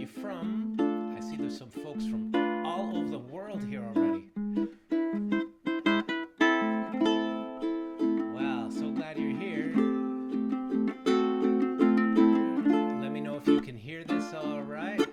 you from? I see there's some folks from all over the world here already. Wow, so glad you're here. Let me know if you can hear this all right.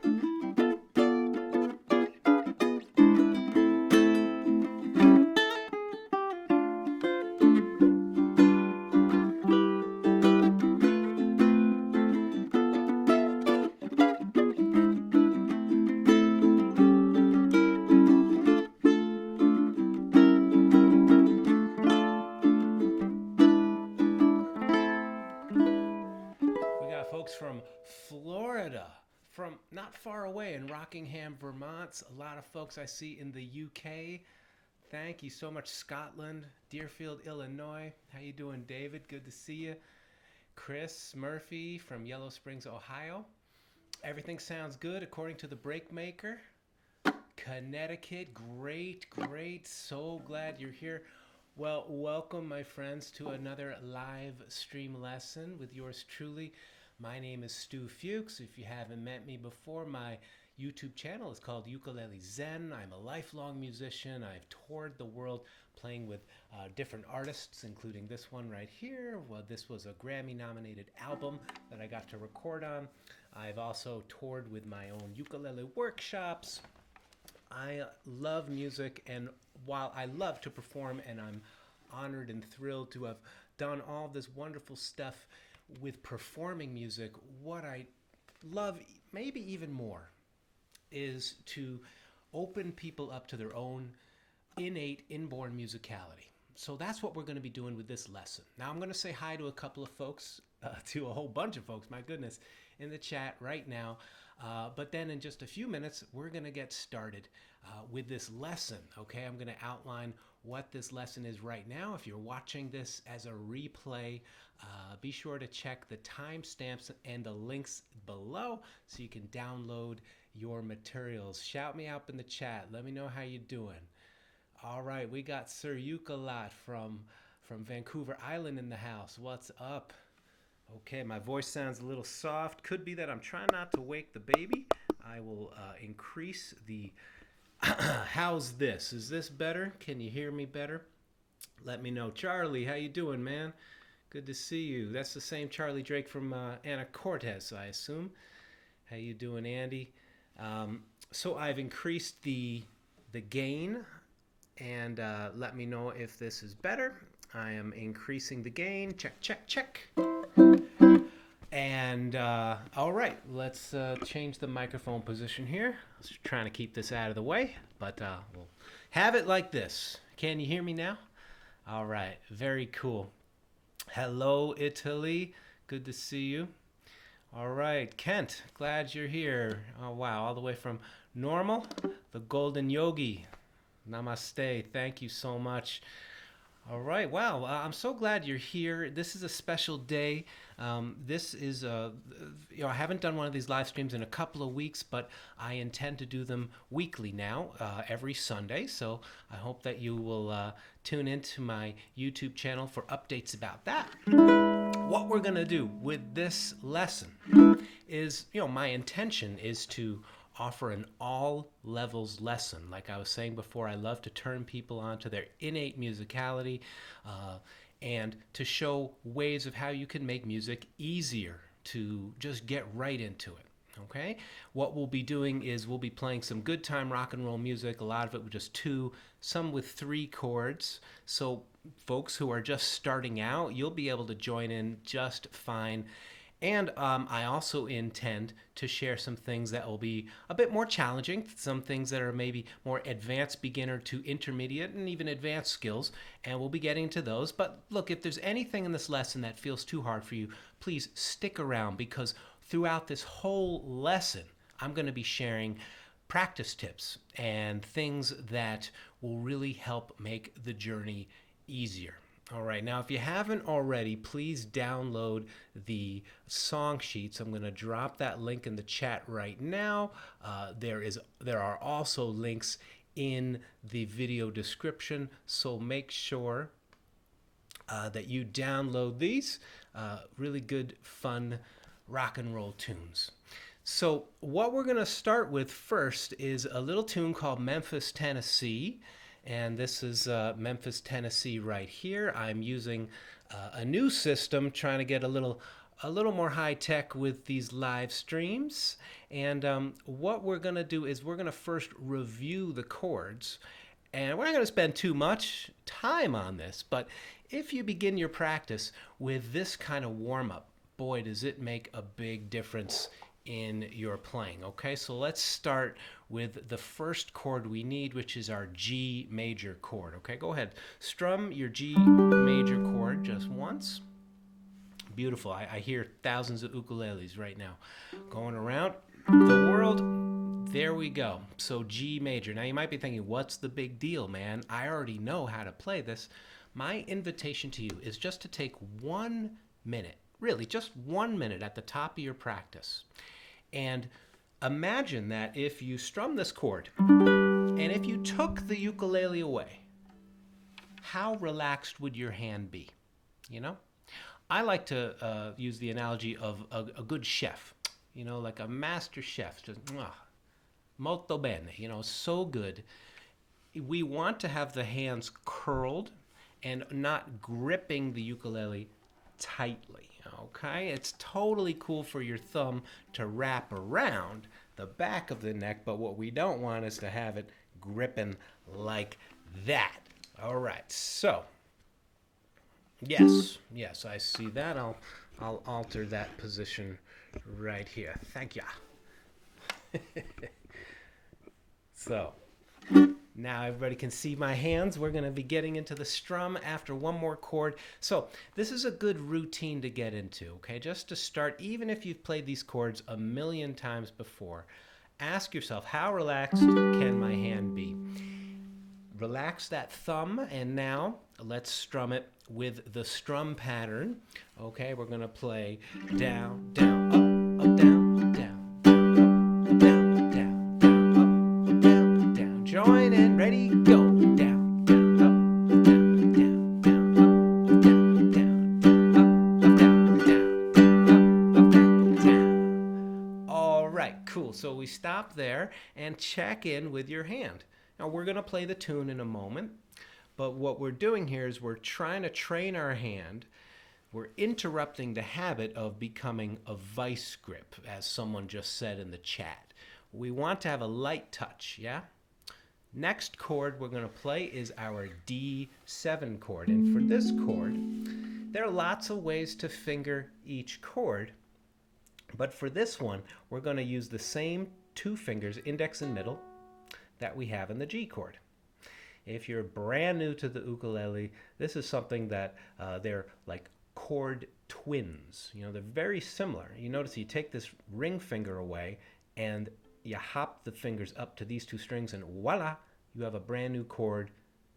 From Florida, from not far away in Rockingham, Vermont. A lot of folks I see in the UK. Thank you so much. Scotland, Deerfield, Illinois. How you doing, David? Good to see you. Chris Murphy from Yellow Springs, Ohio. Everything sounds good according to the break maker. Connecticut, great. So glad you're here. Well, welcome, my friends, to another live stream lesson with yours truly. My name is Stu Fuchs. If you haven't met me before, my YouTube channel is called Ukulele Zen. I'm a lifelong musician. I've toured the world playing with different artists, including this one right here. Well, this was a Grammy-nominated album that I got to record on. I've also toured with my own ukulele workshops. I love music, and while I love to perform, and I'm honored and thrilled to have done all this wonderful stuff with performing music, what I love maybe even more is to open people up to their own innate, inborn musicality. So that's what we're going to be doing with this lesson. Now I'm going to say hi to a couple of folks, to a whole bunch of folks, my goodness, in the chat right now. But then in just a few minutes, we're going to get started with this lesson, okay? I'm going to outline what this lesson is right now. If you're watching this as a replay, be sure to check the timestamps and the links below so you can download your materials. Shout me out in the chat. Let me know how you're doing. All right, we got Sir Ukulele from Vancouver Island in the house. What's up? Okay, my voice sounds a little soft. Could be that I'm trying not to wake the baby. I will increase the... How's this? Is this better? Can you hear me better? Let me know. Charlie, how you doing, man? Good to see you. That's the same Charlie Drake from Anna Cortez, I assume. How you doing, Andy? So I've increased the gain, and let me know if this is better. I am increasing the gain. Check. And all right, let's change the microphone position here. I was trying to keep this out of the way, but we'll have it like this. Can you hear me now? All right, very cool. Hello, Italy. Good to see you. All right, Kent, glad you're here. Oh, wow, all the way from Normal, the Golden Yogi. Namaste. Thank you so much. All right. Wow. I'm so glad you're here. This is a special day. This is, I haven't done one of these live streams in a couple of weeks, but I intend to do them weekly now, every Sunday. So I hope that you will tune into my YouTube channel for updates about that. What we're going to do with this lesson is, my intention is to offer an all levels lesson. Like I was saying before, I love to turn people on to their innate musicality and to show ways of how you can make music easier to just get right into it. Okay? What we'll be doing is we'll be playing some good time rock and roll music, a lot of it with just 2, some with 3 chords. So folks who are just starting out, you'll be able to join in just fine. And I also intend to share some things that will be a bit more challenging, some things that are maybe more advanced beginner to intermediate and even advanced skills, and we'll be getting to those. But look, if there's anything in this lesson that feels too hard for you, please stick around, because throughout this whole lesson, I'm going to be sharing practice tips and things that will really help make the journey easier. All right, now if you haven't already, please download the song sheets. I'm going to drop that link in the chat right now. There are also links in the video description, so make sure that you download these. Really good, fun rock and roll tunes. So what we're going to start with first is a little tune called Memphis Tennessee. And this is Memphis Tennessee right here. I'm using a new system, trying to get a little more high tech with these live streams. And what we're going to do is we're going to first review the chords. And we're not going to spend too much time on this, but if you begin your practice with this kind of warm-up, boy, does it make a big difference in your playing. Okay, so let's start with the first chord we need, which is our G major chord. Okay, go ahead, strum your G major chord just once. Beautiful. I hear thousands of ukuleles right now going around the world. There we go. So G major. Now you might be thinking, what's the big deal, man? I already know how to play this. My invitation to you is just to take 1 minute, really just 1 minute at the top of your practice. And imagine that if you strum this chord, and if you took the ukulele away, how relaxed would your hand be? You know? I like to use the analogy of a good chef, you know, like a master chef, just molto bene, you know, so good. We want to have the hands curled and not gripping the ukulele tightly. Okay, it's totally cool for your thumb to wrap around the back of the neck, but what we don't want is to have it gripping like that. All right, so yes, I see that. I'll alter that position right here. Thank you. So now everybody can see my hands. We're going to be getting into the strum after one more chord. So this is a good routine to get into, okay? Just to start, even if you've played these chords a million times before, ask yourself, how relaxed can my hand be? Relax that thumb, and now let's strum it with the strum pattern. Okay, we're going to play down, down, up, down, down. Join in, ready, go. Down, down, up, down, down, down, up, down, down, down, up, down, down, up, down, down. All right, cool. So we stop there and check in with your hand. Now we're going to play the tune in a moment, but what we're doing here is we're trying to train our hand. We're interrupting the habit of becoming a vice grip, as someone just said in the chat. We want to have a light touch, yeah? Next chord we're going to play is our D7 chord. And for this chord, there are lots of ways to finger each chord. But for this one, we're going to use the same two fingers, index and middle, that we have in the G chord. If you're brand new to the ukulele, this is something that they're like chord twins. You know, they're very similar. You notice you take this ring finger away and you hop the fingers up to these two strings, and voila, you have a brand new chord,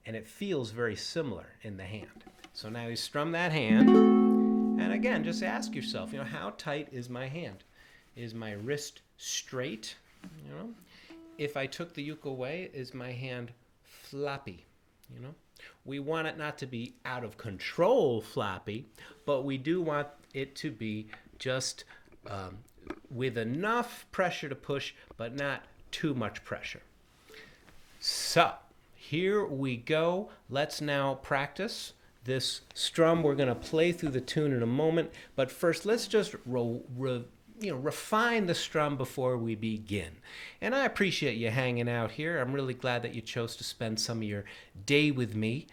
and it feels very similar in the hand. So now you strum that hand, and again, just ask yourself, you know, how tight is my hand? Is my wrist straight? You know, if I took the uke away, is my hand floppy? You know, we want it not to be out of control floppy, but we do want it to be just with enough pressure to push, but not too much pressure. So here we go. Let's now practice this strum. We're going to play through the tune in a moment, but first let's just refine the strum before we begin. And I appreciate you hanging out here. I'm really glad that you chose to spend some of your day with me.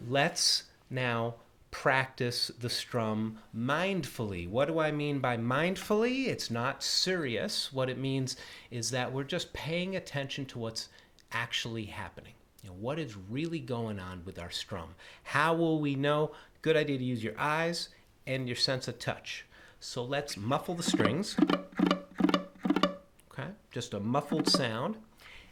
Let's now practice the strum mindfully. What do I mean by mindfully? It's not serious. What it means is that we're just paying attention to what's actually happening. You know, what is really going on with our strum? How will we know? Good idea to use your eyes and your sense of touch. So let's muffle the strings. Okay, just a muffled sound.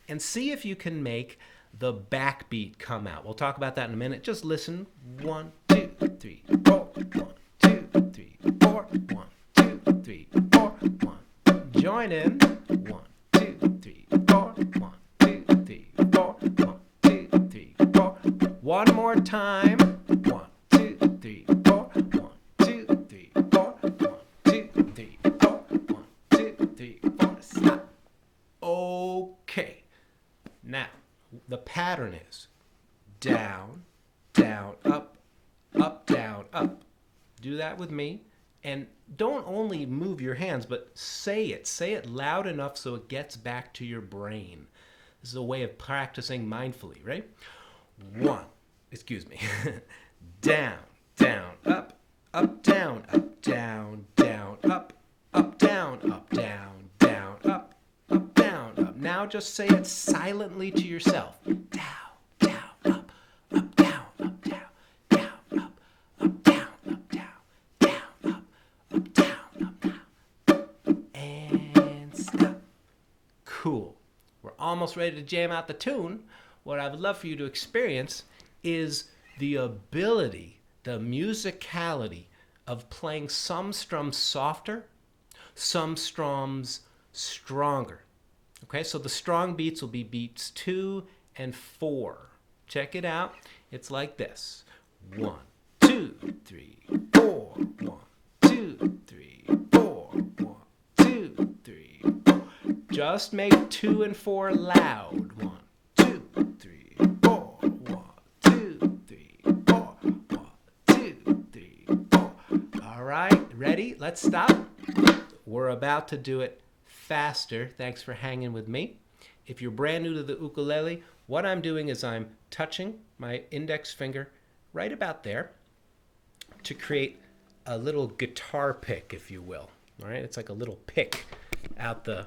And see if you can make the backbeat come out. We'll talk about that in a minute. Just listen. 1, 2, 3, 4. 1, 2, 3, 4. 1, 2, 3, 4. 1. Join in. 1, 2, 3, 4. 1, 2, 3, 4. 1, 2, 3, 4. One more time. 1, 2, 3, 4. 1, 2, 3, 4. 1, 2, 3, 4. 1, 2, 3, 4. Now, the pattern is down, down, up, up, down, up. Do that with me. And don't only move your hands, but say it. Say it loud enough so it gets back to your brain. This is a way of practicing mindfully, right? Down, down, up, up, down, down, up, up, down, down, up, up, down, up. Now just say it silently to yourself. Down, down, up, up, down, down, up, up, down, down, up, up, down, down. And stop. Cool. We're almost ready to jam out the tune. What I would love for you to experience is the ability, the musicality of playing some strums softer, some strums stronger. Okay, so the strong beats will be beats 2 and 4. Check it out. It's like this. 1, 2, 3, 4. 1, 2, 3, 4. 1, 2, 3, 4. Just make 2 and 4 loud. 1, 2, 3, 4. 1, 2, 3, 4. 1, 2, 3, 4. All right, ready? Let's stop. We're about to do it faster. Thanks for hanging with me. If you're brand new to the ukulele, what I'm doing is I'm touching my index finger right about there to create a little guitar pick, if you will. All right, it's like a little pick out the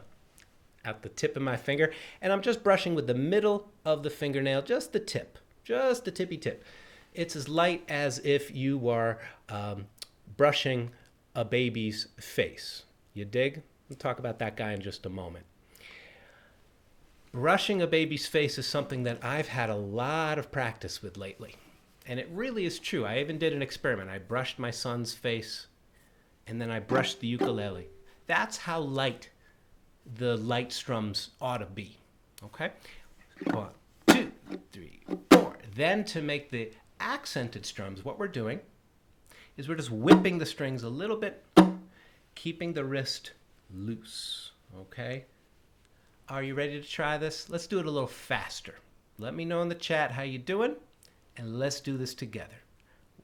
tip of my finger, and I'm just brushing with the middle of the fingernail, just the tippy tip. It's as light as if you are brushing a baby's face. You dig? We'll talk about that guy in just a moment. Brushing a baby's face is something that I've had a lot of practice with lately. And it really is true. I even did an experiment. I brushed my son's face, and then I brushed the ukulele. That's how light the light strums ought to be. Okay? 1, 2, 3, 4. Then to make the accented strums, what we're doing is we're just whipping the strings a little bit, keeping the wrist loose. Okay? Are you ready to try this? Let's do it a little faster. Let me know in the chat how you doing, and let's do this together.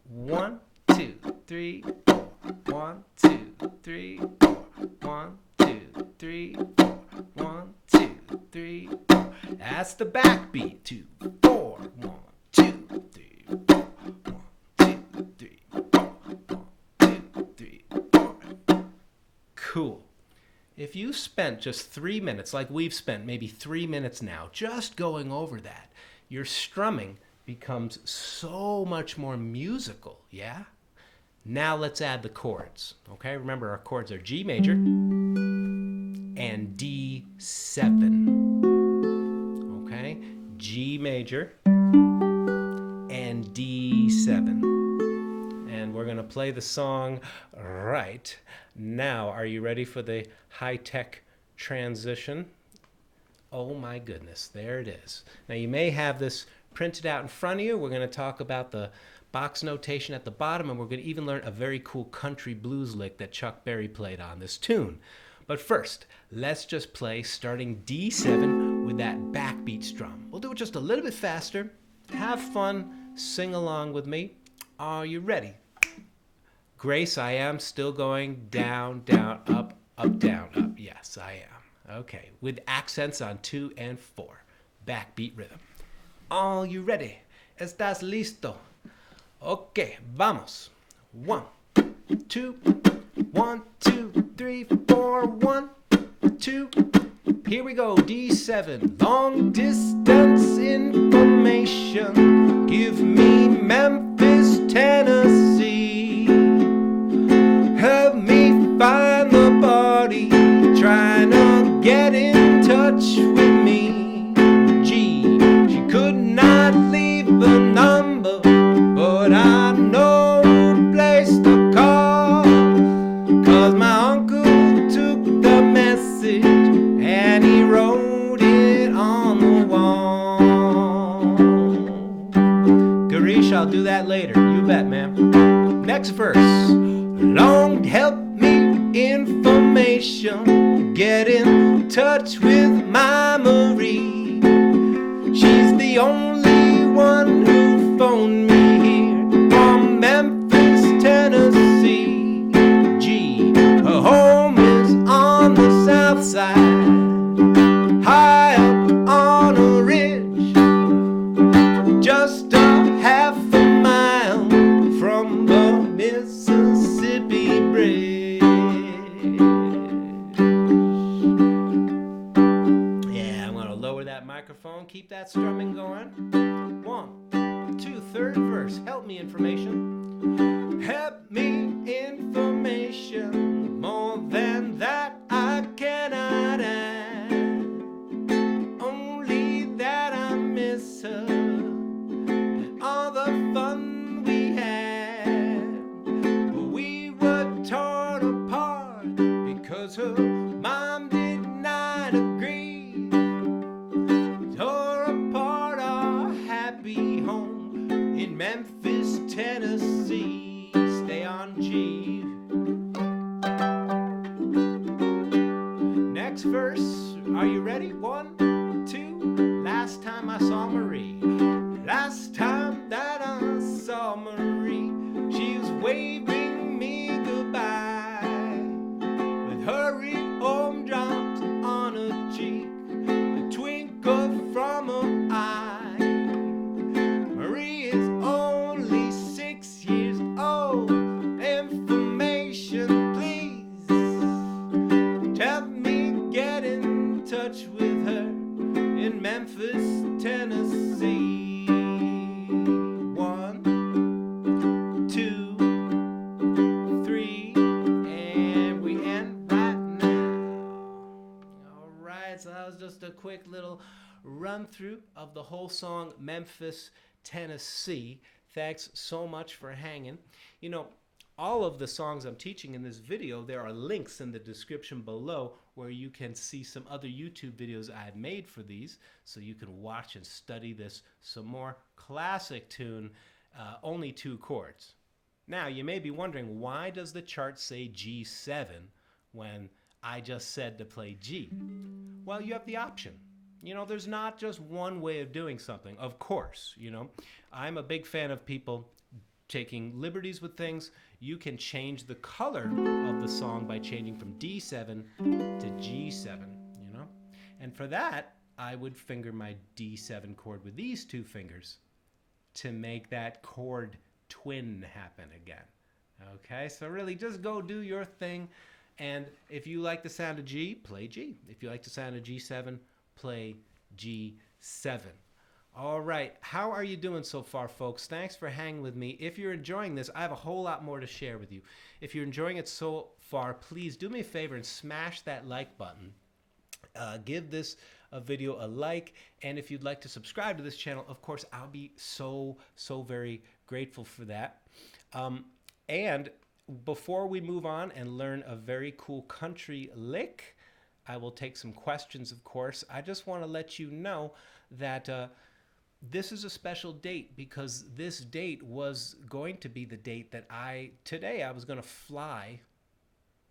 1, 2, 3, 4. 1, 2, 3, 4. 1, 2, 3, 4. 1, 2, 3, 4. That's the backbeat. 2, 4. 1, 2, 3, 4. 1, 2, 3, 4. 1, 2, 3, 4. Cool. If you spent just 3 minutes, like we've spent maybe 3 minutes now, just going over that, your strumming becomes so much more musical, yeah? Now let's add the chords, okay? Remember, our chords are G major and D7, okay? G major and D7. And we're going to play the song right now. Are you ready for the high-tech transition? Oh my goodness, there it is. Now you may have this printed out in front of you. We're going to talk about the box notation at the bottom, and we're going to even learn a very cool country blues lick that Chuck Berry played on this tune. But first, let's just play starting D7 with that backbeat strum. We'll do it just a little bit faster. Have fun, sing along with me. Are you ready? Grace, I am still going down, down, up, down, up. Yes, I am. Okay, with accents on 2 and 4. Backbeat rhythm. Are you ready? ¿Estás listo? Okay, vamos. 1, 2, 1, 2, 3, 4. 1, 2. Here we go. D7. Long distance information. Give me Memphis, Tennessee. Help me find the body trying to get in touch with me. G. She could not leave a number, but I know the place to call. 'Cause my uncle took the message and he wrote it on the wall. Garish, I'll do that later. You bet, ma'am. Next verse. Long help me information. Get in touch with my Marie. the only one who phoned me here from Memphis, Tennessee. G, her home is on the south side, high up on a ridge, just a half a mile from the Mississippi Bridge. Yeah, I'm gonna lower that microphone, keep that strumming going. 1, 2, third verse. Help me information. Help me information. More than that I cannot add. Only that I miss her and all the fun we had. But we were torn apart because her mom did not agree. Tore apart our happy home in Memphis, Tennessee. Stay on G. Next verse, are you ready? 1, 2. Last time I saw Marie. Last time that I saw Marie, she was waving me goodbye with hurry home dropped on her cheek, a twinkle from her eye. Marie is only 6 years old. Information, please. Tell me, get in touch with her in Memphis, Tennessee. 1, 2, 3, and we end right now. All right, so that was just a quick little run through of the whole song Memphis, Tennessee. Thanks so much for hanging. You know, all of the songs I'm teaching in this video, there are links in the description below where you can see some other YouTube videos I had made for these, so you can watch and study this some more. Classic tune, only 2 chords. Now, you may be wondering, why does the chart say G7 when I just said to play G? Well, you have the option. You know, there's not just one way of doing something. Of course, you know, I'm a big fan of people taking liberties with things. You can change the color of the song by changing from D7 to G7, you know? And for that, I would finger my D7 chord with these 2 fingers to make that chord twin happen again. Okay, so really just go do your thing. And if you like the sound of G, play G. If you like the sound of G7, play G7. All right, how are you doing so far, folks? Thanks for hanging with me. If you're enjoying this, I have a whole lot more to share with you. If you're enjoying it so far, please do me a favor and smash that like button. Give this video a like, and if you'd like to subscribe to this channel, of course, I'll be so very grateful for that. And before we move on and learn a very cool country lick, I will take some questions, of course. I just want to let you know that this is a special date, because this date was going to be the date that today I was going to fly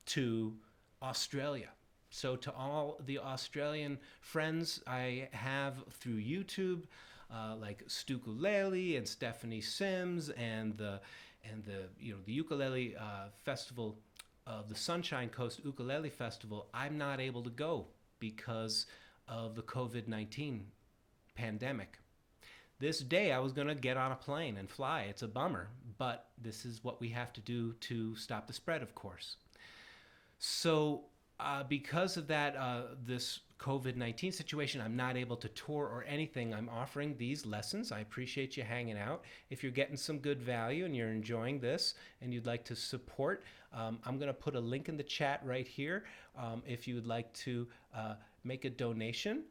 to Australia. So to all the Australian friends I have through YouTube, like Ukuleles and Stephanie Sims and the Ukulele Festival of the Sunshine Coast Ukulele Festival, I'm not able to go because of the COVID-19 pandemic. This day I was going to get on a plane and fly. It's a bummer, but this is what we have to do to stop the spread, of course. So because of that, this COVID-19 situation, I'm not able to tour or anything. I'm offering these lessons. I appreciate you hanging out. If you're getting some good value and you're enjoying this and you'd like to support, I'm going to put a link in the chat right here. If you would like to make a donation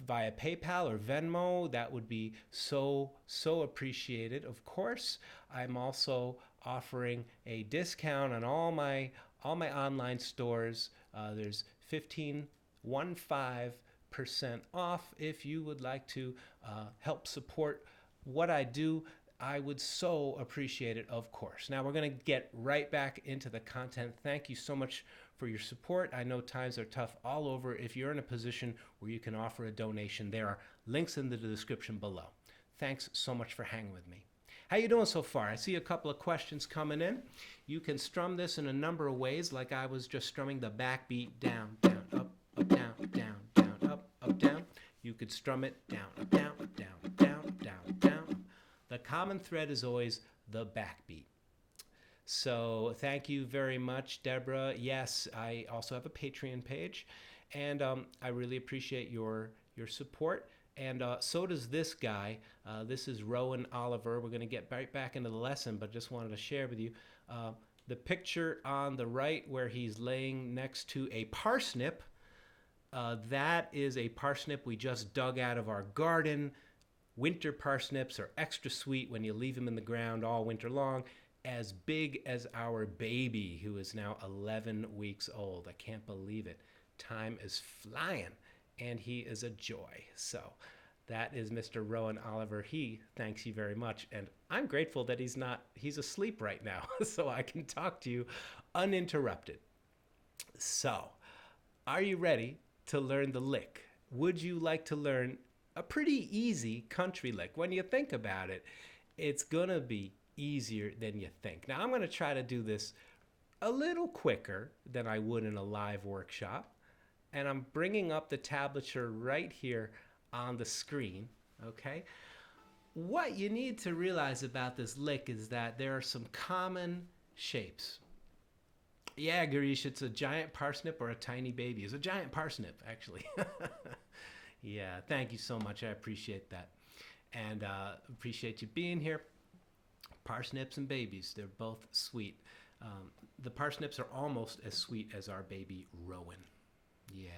via PayPal or Venmo, that would be so appreciated. Of course, I'm also offering a discount on all my online stores. There's 15% off if you would like to help support what I do I would so appreciate it, of course. Now we're going to get right back into the content. Thank you so much for your support. I know times are tough all over. If you're in a position where you can offer a donation, there are links in the description below. Thanks so much for hanging with me. How you doing so far? I see a couple of questions coming in. You can strum this in a number of ways, like I was just strumming the backbeat down, down, up, down, down, down, up, down. You could strum it down, down, down, down, down, down. The common thread is always the backbeat. So thank you very much, Deborah. Yes, I also have a Patreon page, and I really appreciate your support. And so does this guy. This is Rowan Oliver. We're going to get right back into the lesson, but just wanted to share with you the picture on the right where he's laying next to a parsnip. That is a parsnip we just dug out of our garden. Winter parsnips are extra sweet when you leave them in the ground all winter long. As big as our baby, who is now 11 weeks old. I can't believe it. Time is flying. And he is a joy. So that is Mr. Rowan Oliver. He thanks you very much. And I'm grateful that he's asleep right now, so I can talk to you uninterrupted. So, are you ready to learn the lick? Would you like to learn a pretty easy country lick? When you think about it, it's gonna be easier than you think. Now, I'm gonna try to do this a little quicker than I would in a live workshop. And I'm bringing up the tablature right here on the screen, okay? What you need to realize about this lick is that there are some common shapes. Yeah, Garish, it's a giant parsnip or a tiny baby. It's a giant parsnip, actually. Yeah, thank you so much. I appreciate that. And appreciate you being here. Parsnips and babies, they're both sweet. The parsnips are almost as sweet as our baby Rowan. Yeah.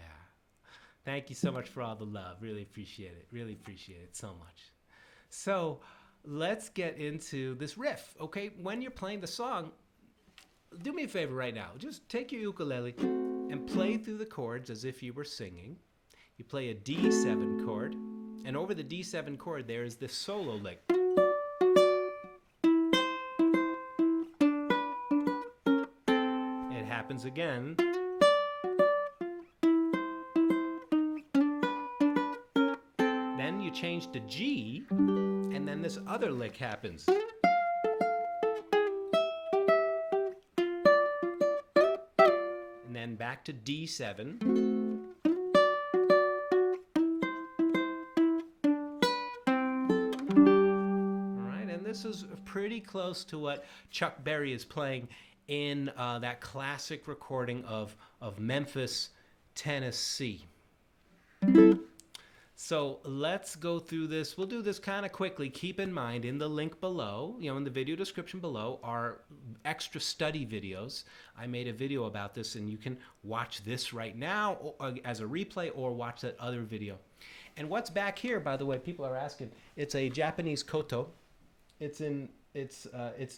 Thank you so much for all the love. Really appreciate it. Really appreciate it so much. So let's get into this riff, okay? When you're playing the song, do me a favor right now. Just take your ukulele and play through the chords as if you were singing. You play a D7 chord, and over the D7 chord there is this solo lick. It happens again. Then you change to G, and then this other lick happens. And then back to D7. All right, and this is pretty close to what Chuck Berry is playing in that classic recording of Memphis, Tennessee. So let's go through this. We'll do this kind of quickly. Keep in mind, in the link below, in the video description below, are extra study videos. I made a video about this, and you can watch this right now as a replay or watch that other video. And what's back here, by the way, people are asking, it's a Japanese koto. It's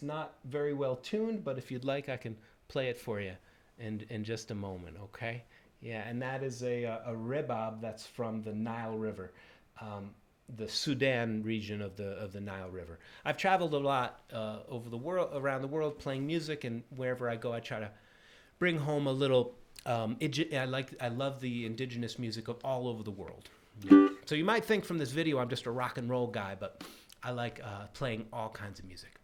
not very well tuned, but if you'd like, I can play it for you in just a moment, okay? Yeah, and that is a rebob that's from the Nile River, the Sudan region of the Nile River. I've traveled a lot around the world playing music, and wherever I go, I try to bring home a little. I love the indigenous music of all over the world. Yeah. So you might think from this video I'm just a rock and roll guy, but I like playing all kinds of music.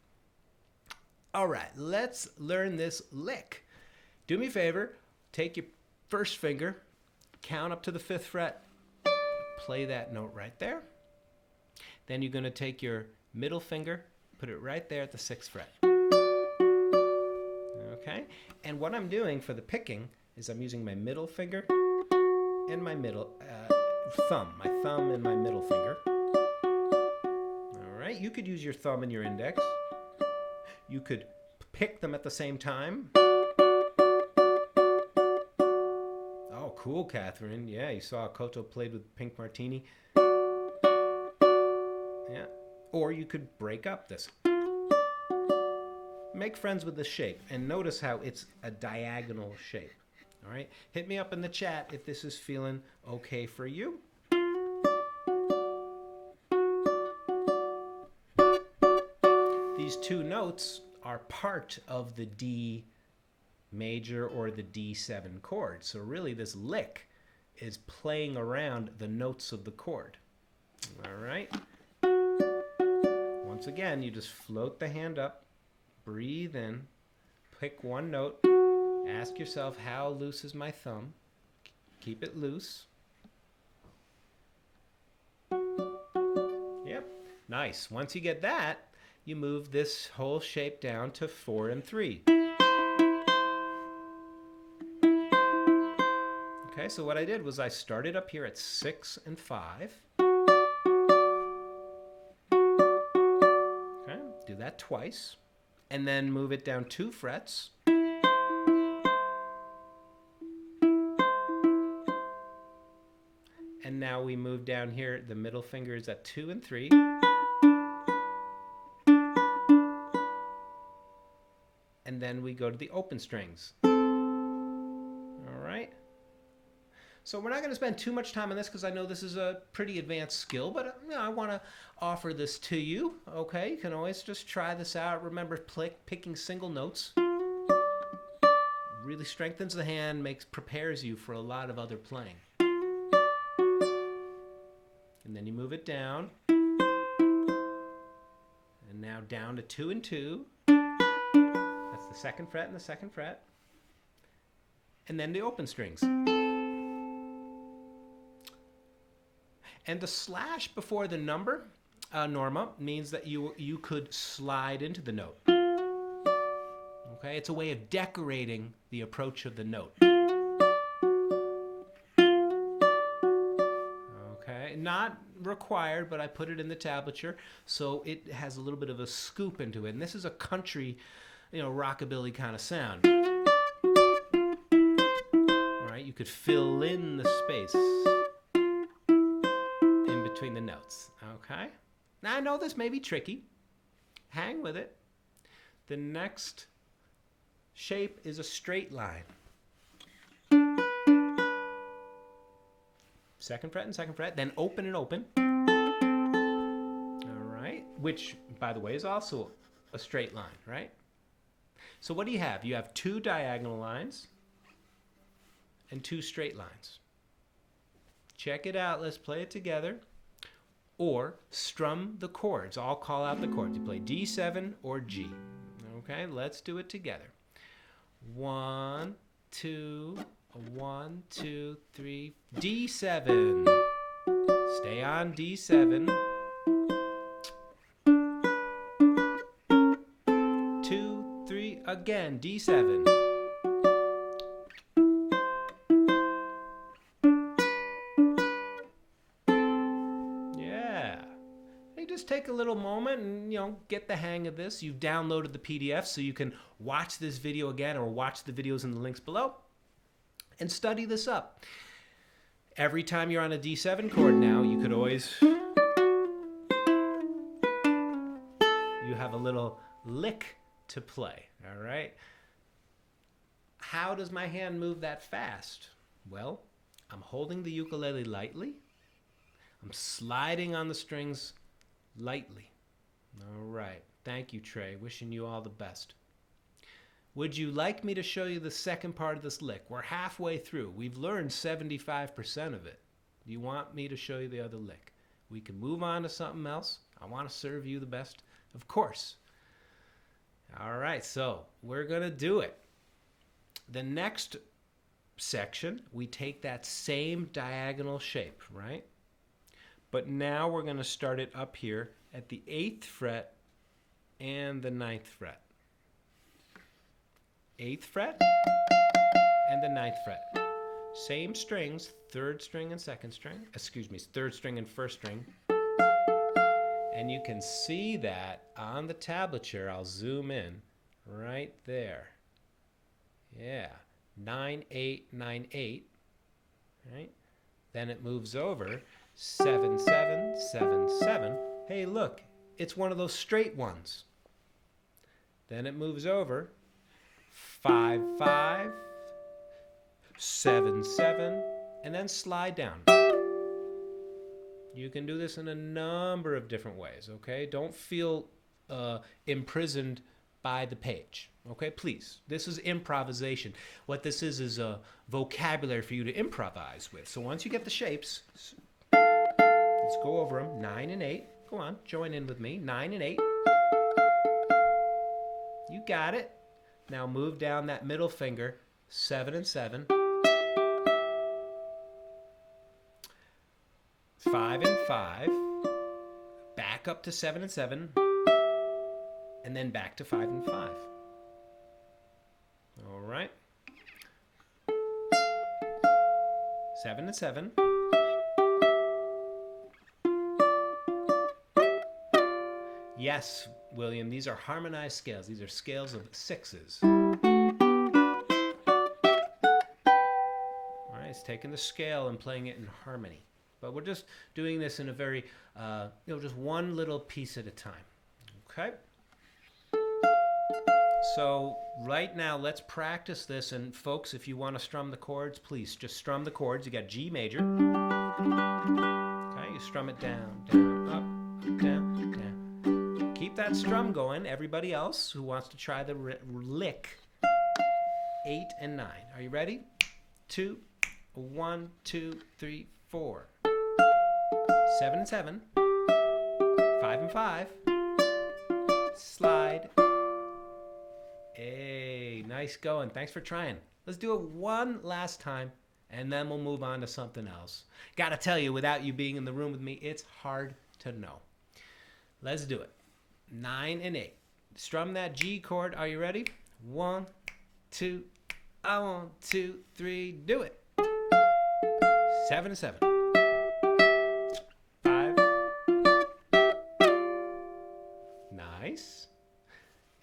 All right, let's learn this lick. Do me a favor, take your first finger, count up to the 5th fret, play that note right there. Then you're going to take your middle finger, put it right there at the 6th fret. Okay? And what I'm doing for the picking is I'm using my middle finger and my middle thumb. My thumb and my middle finger. All right? You could use your thumb and your index. You could pick them at the same time. Cool, Catherine. Yeah, you saw Koto played with Pink Martini. Yeah. Or you could break up this. Make friends with the shape. And notice how it's a diagonal shape. All right? Hit me up in the chat if this is feeling okay for you. these two notes are part of the D major or the D7 chord. So really this lick is playing around the notes of the chord. All right. Once again, you just float the hand up, breathe in, pick one note, ask yourself, how loose is my thumb? Keep it loose. Yep, nice. Once you get that, you move this whole shape down to 4 and 3. Okay, so what I did was I started up here at 6 and 5. Okay, do that twice. And then move it down 2 frets. And now we move down here, the middle finger is at 2 and 3. And then we go to the open strings. All right. So we're not going to spend too much time on this because I know this is a pretty advanced skill, but you know, I want to offer this to you. Okay, you can always just try this out. Remember, picking single notes really strengthens the hand, prepares you for a lot of other playing. And then you move it down. And now down to 2 and 2. That's the 2nd fret and the 2nd fret. And then the open strings. And the slash before the number, Norma, means that you could slide into the note. Okay, it's a way of decorating the approach of the note. Okay, not required, but I put it in the tablature so it has a little bit of a scoop into it. And this is a country, you know, rockabilly kind of sound. All right, you could fill in the space in between the notes. Okay, now I know this may be tricky. Hang with it. The next shape is a straight line. 2nd fret and 2nd fret, then open and open. All right, which, by the way, is also a straight line, right? So what do you have? You have 2 diagonal lines and 2 straight lines. Check it out. Let's play it together. Or strum the chords. I'll call out the chords. You play D7 or G. Okay, let's do it together. 1, 2, 1, 2, 3, D7. Stay on D7. 2, 3, again, D7. Yeah. Hey, just take a little moment and, you know, get the hang of this. You've downloaded the PDF so you can watch this video again or watch the videos in the links below. And study this up. Every time you're on a D7 chord now, you could always, you have a little lick to play, all right? How does my hand move that fast? Well, I'm holding the ukulele lightly. I'm sliding on the strings lightly. All right, thank you, Trey. Wishing you all the best. Would you like me to show you the second part of this lick? We're halfway through. We've learned 75% of it. Do you want me to show you the other lick? We can move on to something else. I want to serve you the best, of course. All right, so we're going to do it. The next section, we take that same diagonal shape, right? But now we're going to start it up here at the 8th fret and the 9th fret. 8th fret and the 9th fret. Same strings, 3rd string and 2nd string. Excuse me, 3rd string and 1st string. And you can see that on the tablature. I'll zoom in right there. Yeah, 9, 8, 9, 8. Right? Then it moves over 7, 7, 7, 7. Hey, look, it's one of those straight ones. Then it moves over 5, 5, 7, 7, and then slide down. You can do this in a number of different ways, okay? Don't feel imprisoned by the page. Okay, please. This is improvisation. What this is a vocabulary for you to improvise with. So once you get the shapes, let's go over them. 9 and 8. Go on, join in with me. 9 and 8. You got it. Now move down that middle finger. 7 and 7. 5 and 5. Back up to 7 and 7. And then back to 5 and 5. All right. 7 and 7. Yes, William, these are harmonized scales. These are scales of sixes. All right, it's taking the scale and playing it in harmony. But we're just doing this in a very, just one little piece at a time. Okay? So right now, let's practice this. And folks, if you want to strum the chords, please just strum the chords. You got G major. Okay, you strum it down, down, up, down, down. Keep that strum going. Everybody else who wants to try the lick, 8 and 9. Are you ready? 2, 1, 2, 3, 4. 7 and 7. 5 and 5. Slide. Hey, nice going. Thanks for trying. Let's do it one last time, and then we'll move on to something else. Gotta tell you, without you being in the room with me, it's hard to know. Let's do it. 9 and 8. Strum that G chord. Are you ready? 1, 2, 1, 2, 3. Do it. 7 and 7. 5. Nice.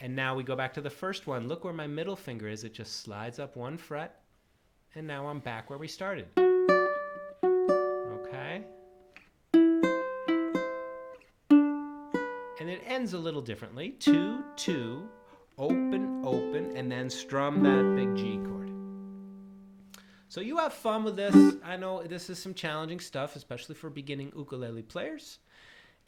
And now we go back to the first one. Look where my middle finger is. It just slides up 1 fret. And now I'm back where we started. Okay. And it ends a little differently. 2, 2, open, open, and then strum that big G chord. So you have fun with this. I know this is some challenging stuff, especially for beginning ukulele players.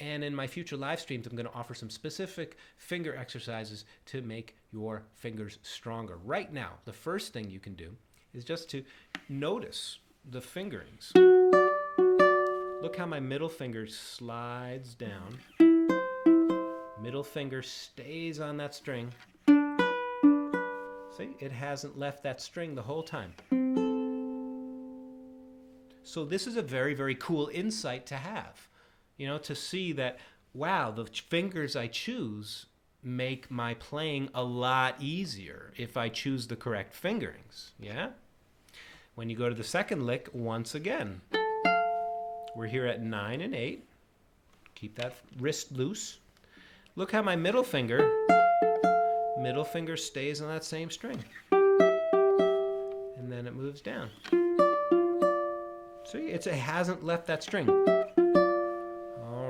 And in my future live streams, I'm going to offer some specific finger exercises to make your fingers stronger. Right now, the first thing you can do is just to notice the fingerings. Look how my middle finger slides down. Middle finger stays on that string. See, it hasn't left that string the whole time. So this is a very, very cool insight to have. You know, to see that, wow, the fingers I choose make my playing a lot easier if I choose the correct fingerings, yeah? When you go to the second lick, once again, we're here at 9 and 8. Keep that wrist loose. Look how my middle finger stays on that same string. And then it moves down. See, it hasn't left that string.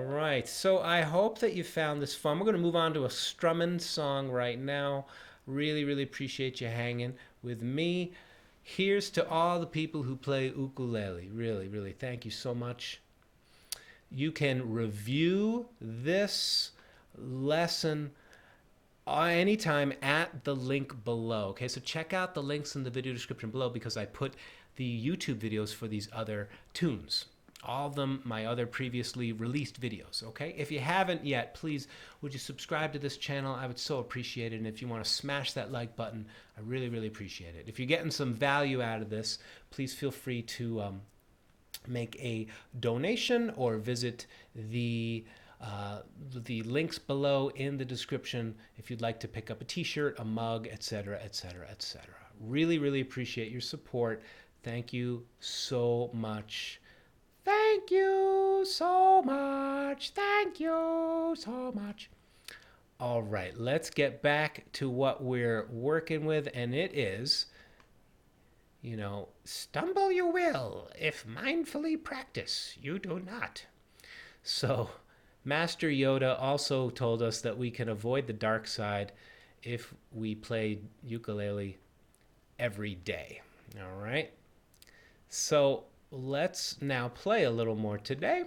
Right, so I hope that you found this fun. We're going to move on to a strumming song right now. Really, really appreciate you hanging with me. Here's to all the people who play ukulele. Really, really, thank you so much. You can review this lesson anytime at the link below. Okay, so check out the links in the video description below because I put the YouTube videos for these other tunes. All of them, my other previously released videos, okay? If you haven't yet, please, would you subscribe to this channel? I would so appreciate it. And if you want to smash that like button, I really, really appreciate it. If you're getting some value out of this, please feel free to make a donation or visit the links below in the description if you'd like to pick up a t-shirt, a mug, etc., etc., etc. Really, really appreciate your support. Thank you so much. Thank you so much. Thank you so much. All right, let's get back to what we're working with, and it is, stumble you will, if mindfully practice, you do not. So, Master Yoda also told us that we can avoid the dark side if we play ukulele every day. All right? So, let's now play a little more today.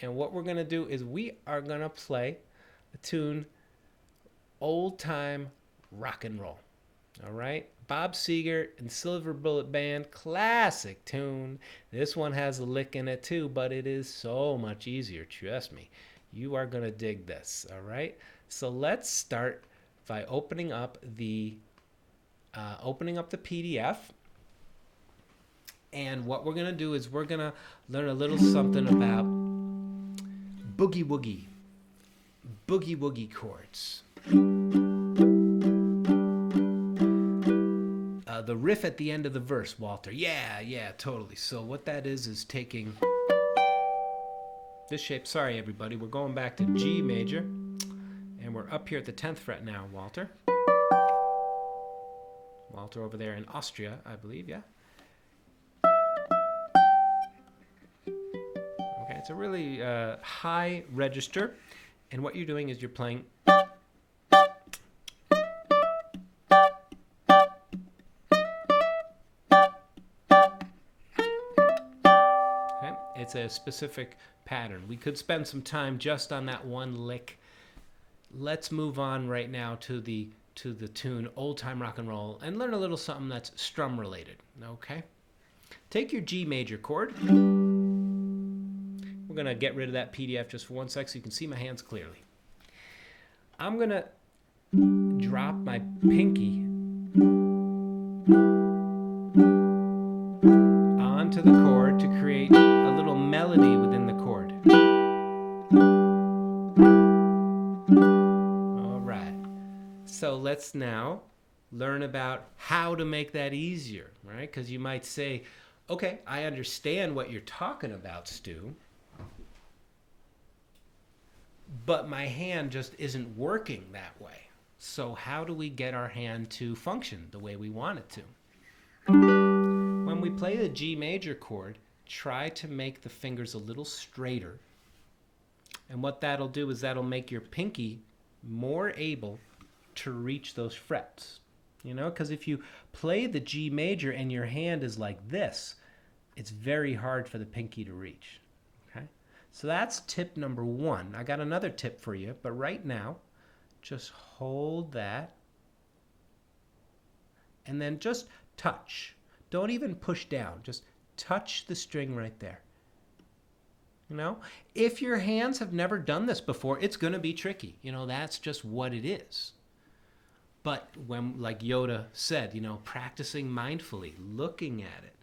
And what we're going to do is we are going to play a tune old-time rock and roll. All right, Bob Seger and Silver Bullet Band, classic tune. This one has a lick in it too, but it is so much easier, trust me. You are gonna dig this, all right? So let's start by opening up the PDF. And what we're gonna do is we're gonna learn a little something about boogie woogie chords. The riff at the end of the verse, Walter. Yeah, totally. So what that is taking this shape. Sorry, everybody. We're going back to G major. And we're up here at the 10th fret now, Walter. Walter over there in Austria, I believe, yeah? Okay, it's a really high register. And what you're doing is you're playing... It's a specific pattern. We could spend some time just on that one lick. Let's move on right now to the tune Old Time Rock and Roll and learn a little something that's strum related. Okay? Take your G major chord. We're gonna get rid of that PDF just for 1 sec so you can see my hands clearly. I'm gonna drop my pinky onto the chord to create a little melody within the chord. All right. So let's now learn about how to make that easier, right? Because you might say, okay, I understand what you're talking about, Stu, but my hand just isn't working that way. So how do we get our hand to function the way we want it to? When we play the G major chord, try to make the fingers a little straighter. And what that'll do is that'll make your pinky more able to reach those frets. You know, because if you play the G major and your hand is like this, it's very hard for the pinky to reach. Okay? So that's tip number 1. I got another tip for you, but right now, just hold that and then just touch. Don't even push down. Just touch the string right there. You know, if your hands have never done this before, it's going to be tricky. You know, that's just what it is. But when, like Yoda said, you know, practicing mindfully, looking at it,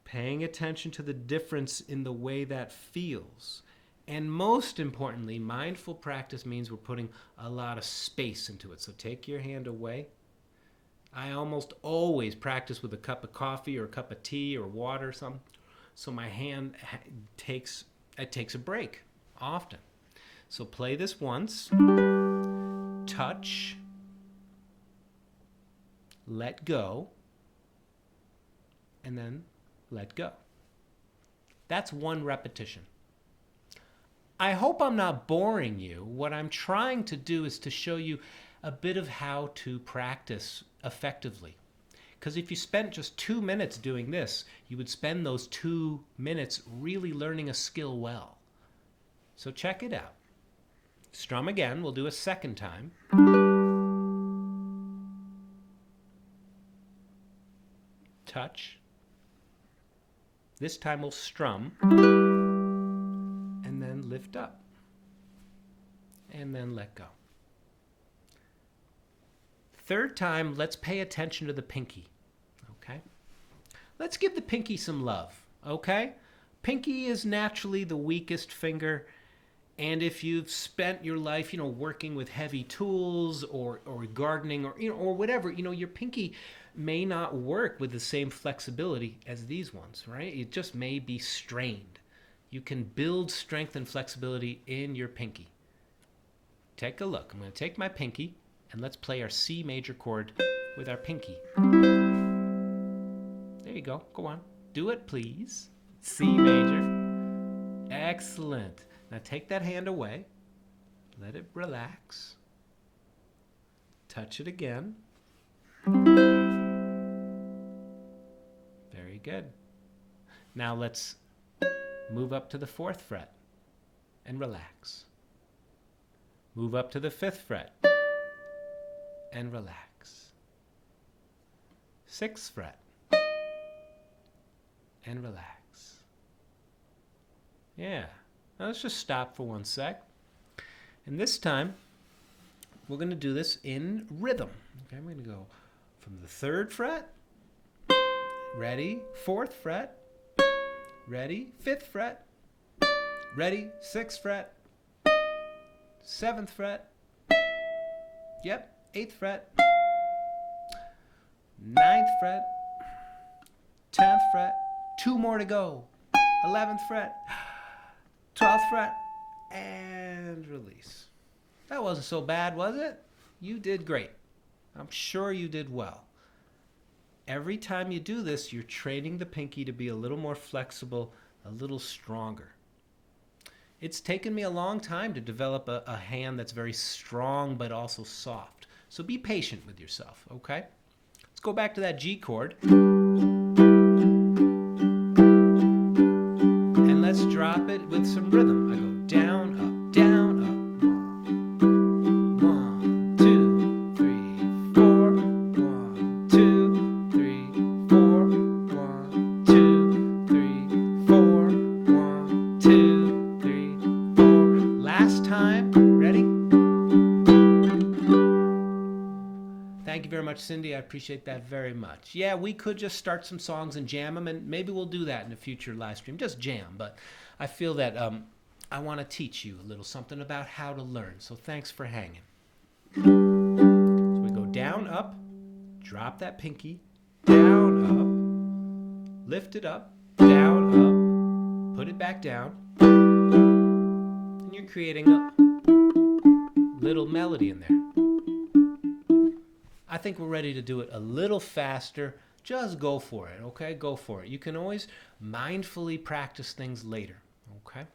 paying attention to the difference in the way that feels. And most importantly, mindful practice means we're putting a lot of space into it. So take your hand away. I almost always practice with a cup of coffee or a cup of tea or water or something. So my hand takes a break often. So play this once. Touch. Let go. And then let go. That's 1 repetition. I hope I'm not boring you. What I'm trying to do is to show you a bit of how to practice effectively. Because if you spent just 2 minutes doing this, you would spend those 2 minutes really learning a skill well. So check it out. Strum again. We'll do a second time. Touch. This time we'll strum. And then lift up. And then let go. Third time, let's pay attention to the pinky, okay? Let's give the pinky some love, okay? Pinky is naturally the weakest finger, and if you've spent your life, you know, working with heavy tools or gardening or, you know, or whatever, you know, your pinky may not work with the same flexibility as these ones, right? It just may be strained. You can build strength and flexibility in your pinky. Take a look. I'm going to take my pinky, and let's play our C major chord with our pinky. There you go. Go on. Do it, please. C major. Excellent. Now take that hand away. Let it relax. Touch it again. Very good. Now let's move up to the 4th fret and relax. Move up to the 5th fret and relax. 6th fret and relax. Yeah. Now let's just stop for 1 sec. And this time, we're going to do this in rhythm. Okay, I'm going to go from the 3rd fret. Ready? 4th fret. Ready? 5th fret. Ready? 6th fret. 7th fret. Yep. 8th fret. 9th fret. 10th fret. 2 more to go. 11th fret. 12th fret. And release. That wasn't so bad, was it? You did great. I'm sure you did well. Every time you do this, you're training the pinky to be a little more flexible, a little stronger. It's taken me a long time to develop a hand that's very strong but also soft. So be patient with yourself, okay? Let's go back to that G chord. And let's drop it with some rhythm. I go down, up, down, up. 1, 2, 3, 4. 1, 2, 3, 4. 1, 2, 3, 4. 1, 2, 3, 4. Last time. Ready? Thank you very much, Cindy. I appreciate that very much. Yeah, we could just start some songs and jam them, and maybe we'll do that in a future live stream. Just jam, but I feel that I want to teach you a little something about how to learn. So thanks for hanging. So we go down, up, drop that pinky, down, up, lift it up, down, up, put it back down, and you're creating a little melody in there. I think we're ready to do it a little faster. Just go for it, okay? Go for it. You can always mindfully practice things later, okay?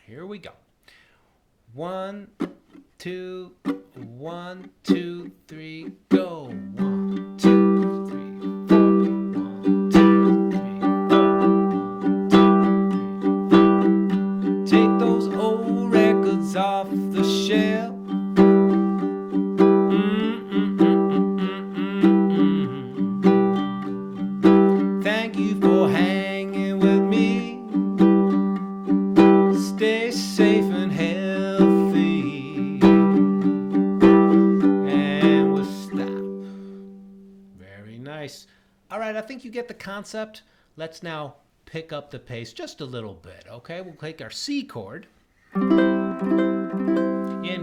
Here we go. 1, 2, 1, 2, 3, go. 1, 2, 3, 4. 1, 2, 3, 4. 1, 2, 3, 4. Take those old records off the shelf. Thank you for hanging with me. Stay safe and healthy. And we'll stop. Very nice. All right, I think you get the concept. Let's now pick up the pace just a little bit, okay? We'll take our C chord. And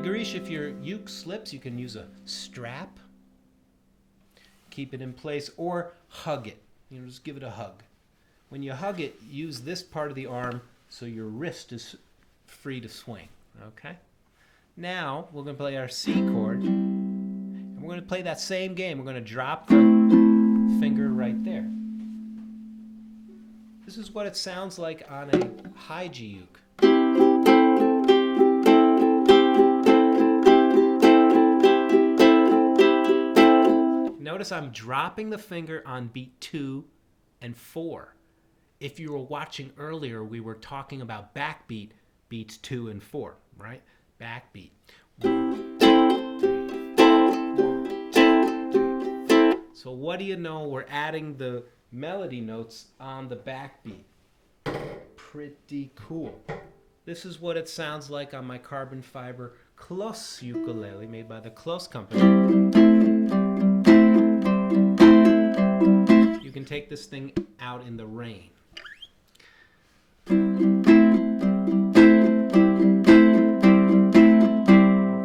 Garish, if your uke slips, you can use a strap. Keep it in place or hug it. You know, just give it a hug. When you hug it, use this part of the arm so your wrist is free to swing, okay? Now, we're going to play our C chord, and we're going to play that same game. We're going to drop the finger right there. This is what it sounds like on a high G uke. Notice I'm dropping the finger on beat 2 and 4. If you were watching earlier, we were talking about backbeat, beats 2 and 4, right? Backbeat. 1, 2, 3, 4. 1, 2, 3, 4. So what do you know? We're adding the melody notes on the backbeat. Pretty cool. This is what it sounds like on my carbon fiber Close ukulele made by the Close company. You can take this thing out in the rain.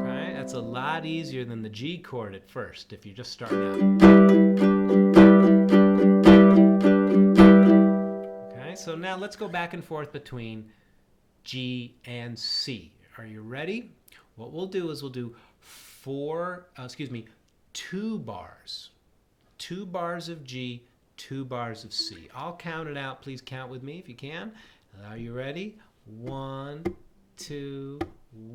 Okay, that's a lot easier than the G chord at first if you're just starting out. Okay, so now let's go back and forth between G and C. Are you ready? What we'll do is we'll do 2 bars. 2 bars of G, 2 bars of C. I'll count it out. Please count with me if you can. Are you ready? 1, 2,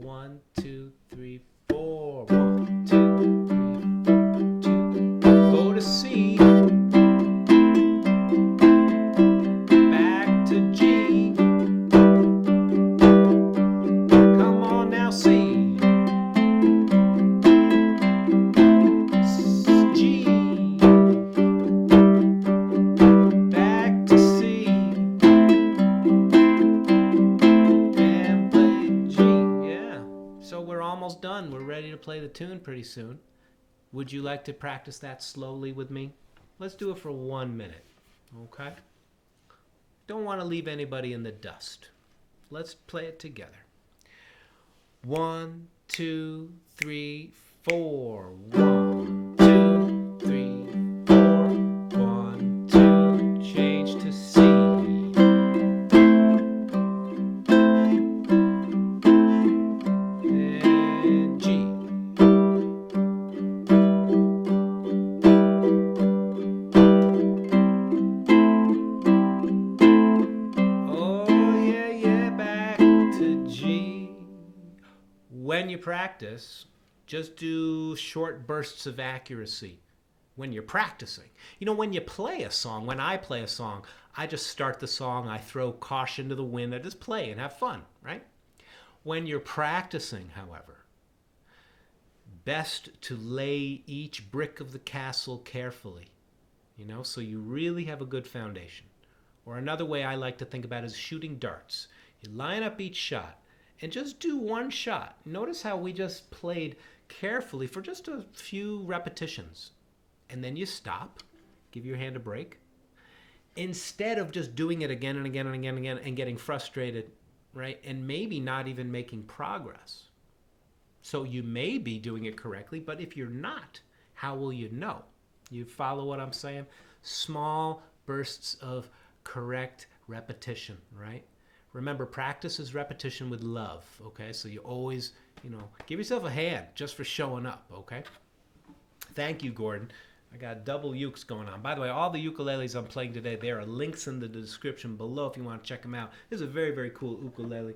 1, 2, 3, 4. 1, 2, 3, 4, 2. Go to C. Back to G. Come on now, C. C. done. We're ready to play the tune pretty soon. Would you like to practice that slowly with me? Let's do it for 1 minute, okay? Don't want to leave anybody in the dust. Let's play it together. 1, 2, 3, 4. 1, 2, 3, 4. 1, 2. Change to C. And G. Oh yeah, back to G. When you practice, just do short bursts of accuracy when you're practicing. You know, when you play a song, when I play a song, I just start the song, I throw caution to the wind, I just play and have fun, right? When you're practicing, however, best to lay each brick of the castle carefully, you know, so you really have a good foundation. Or another way I like to think about it is shooting darts. You line up each shot and just do one shot. Notice how we just played carefully for just a few repetitions. And then you stop, give your hand a break. Instead of just doing it again and again and again and again and getting frustrated, right? And maybe not even making progress. So you may be doing it correctly, but if you're not, how will you know? You follow what I'm saying? Small bursts of correct repetition, right? Remember, practice is repetition with love, okay? So you always, you know, give yourself a hand just for showing up, okay? Thank you, Gordon. I got double ukes going on. By the way, all the ukuleles I'm playing today, there are links in the description below if you want to check them out. This is a very, very cool ukulele.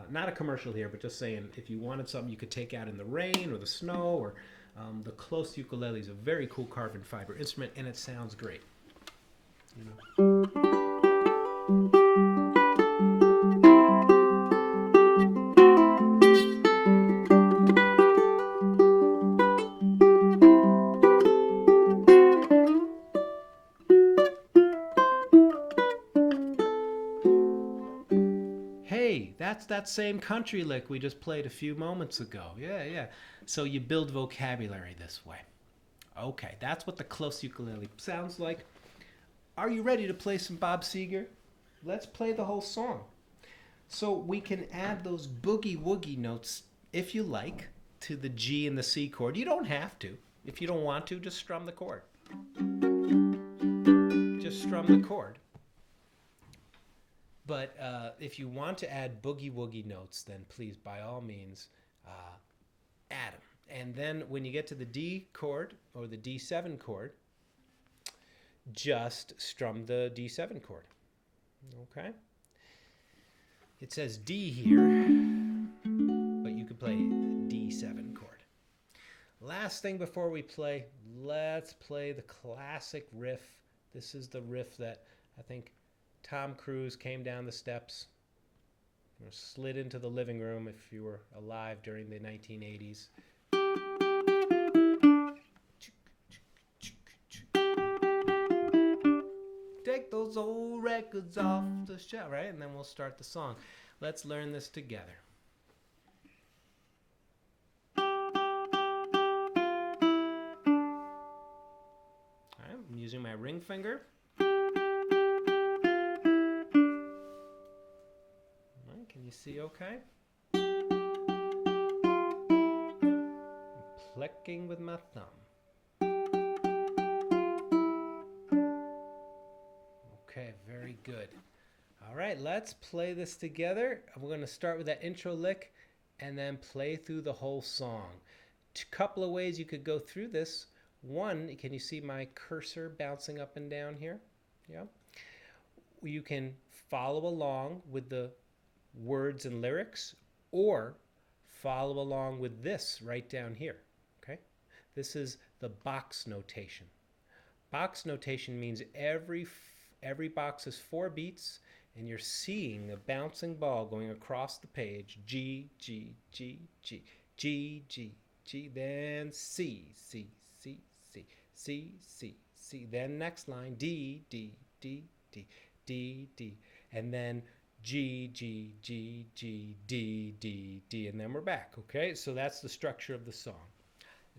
Not a commercial here, but just saying, if you wanted something you could take out in the rain or the snow, or the close ukulele is a very cool carbon fiber instrument, and it sounds great. You know. Hey, that's that same country lick we just played a few moments ago. Yeah. So you build vocabulary this way. Okay, that's what the close ukulele sounds like. Are you ready to play some Bob Seger? Let's play the whole song. So we can add those boogie woogie notes, if you like, to the G and the C chord. You don't have to. If you don't want to, just strum the chord. Just strum the chord. But if you want to add boogie woogie notes, then please, by all means, add them. And then when you get to the D chord or the D7 chord, just strum the D7 chord. Okay? It says D here, but you could play D7 chord. Last thing before we play, let's play the classic riff. This is the riff that I think Tom Cruise came down the steps, or slid into the living room if you were alive during the 1980s. Take those old records off the shelf, right? And then we'll start the song. Let's learn this together. All right, I'm using my ring finger. Can you see okay? I'm plucking with my thumb. Okay, very good. All right, let's play this together. We're going to start with that intro lick and then play through the whole song. A couple of ways you could go through this. One, can you see my cursor bouncing up and down here? Yeah. You can follow along with the words and lyrics, or follow along with this right down here. Okay, this is the box notation. Box notation means every box is 4 beats, and you're seeing a bouncing ball going across the page. G, G, G, G, G, G, G, then C, C, C, C, C, C, C, then next line D, D, D, D, D, D, and then G, G, G, G, D, D, D, and then we're back, okay? So that's the structure of the song.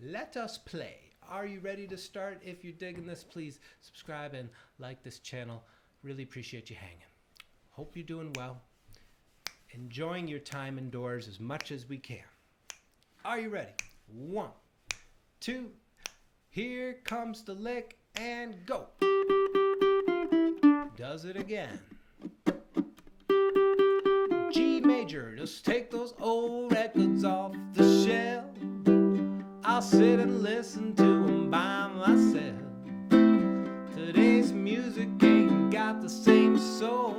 Let us play. Are you ready to start? If you're digging this, please subscribe and like this channel. Really appreciate you hanging. Hope you're doing well. Enjoying your time indoors as much as we can. Are you ready? 1, 2, here comes the lick and go. Does it again. G major, just take those old records off the shelf. I'll sit and listen to them by myself. Today's music ain't got the same soul.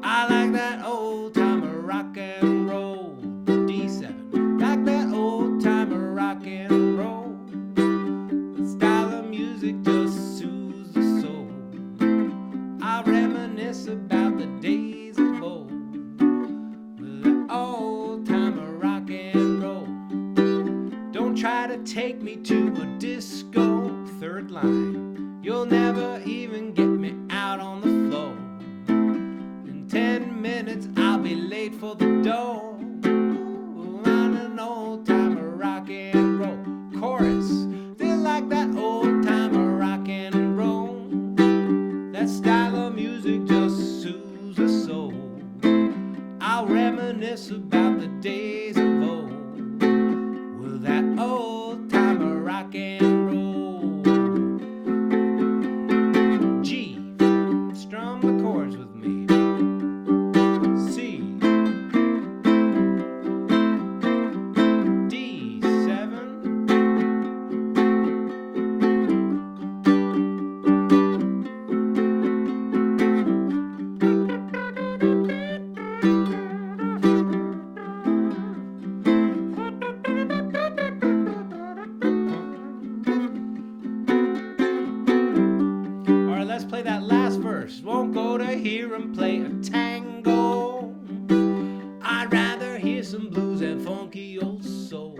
I like that old timer rock and roll. D7, like that old timer rock and roll. The style of music just soothes the soul. I reminisce about the days of old. With that old timer rock and roll. Don't try to take me to a disco. Third line, you'll never even get me out on the floor. 10 minutes, I'll be late for the door. On an old timer rock and roll. Chorus, still like that old timer rock and roll. That style of music just soothes the soul. I'll reminisce about the days of old. With that old timer rock and roll. G, strum the chords with me. Won't go to hear him play a tango. I'd rather hear some blues and funky old soul.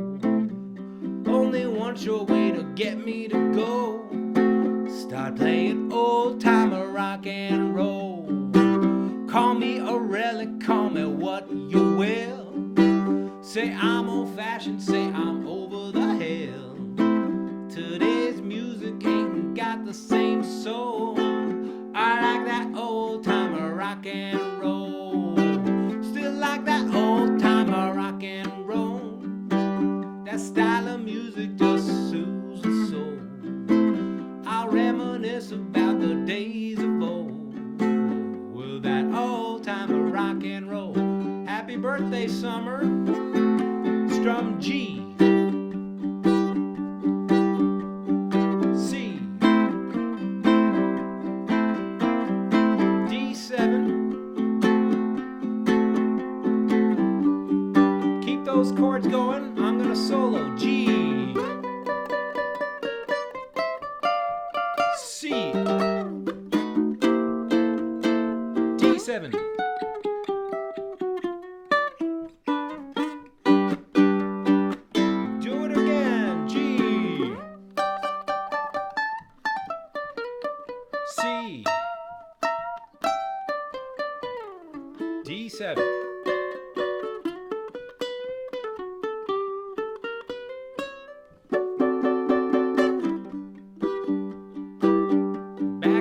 Only one sure way to get me to go. Start playing old timer rock and roll. Call me a relic, call me what you will. Say I'm old fashioned, say I'm over the hill. Today's music ain't got the same soul. I like that old timer rock and roll. Still like that old timer rock and roll. That style of music just soothes the soul. I'll reminisce about the days of old. With that old timer rock and roll. Happy birthday, summer. Strum G. Those chords going, I'm gonna solo G, C, D7, do it again, G, C, D7.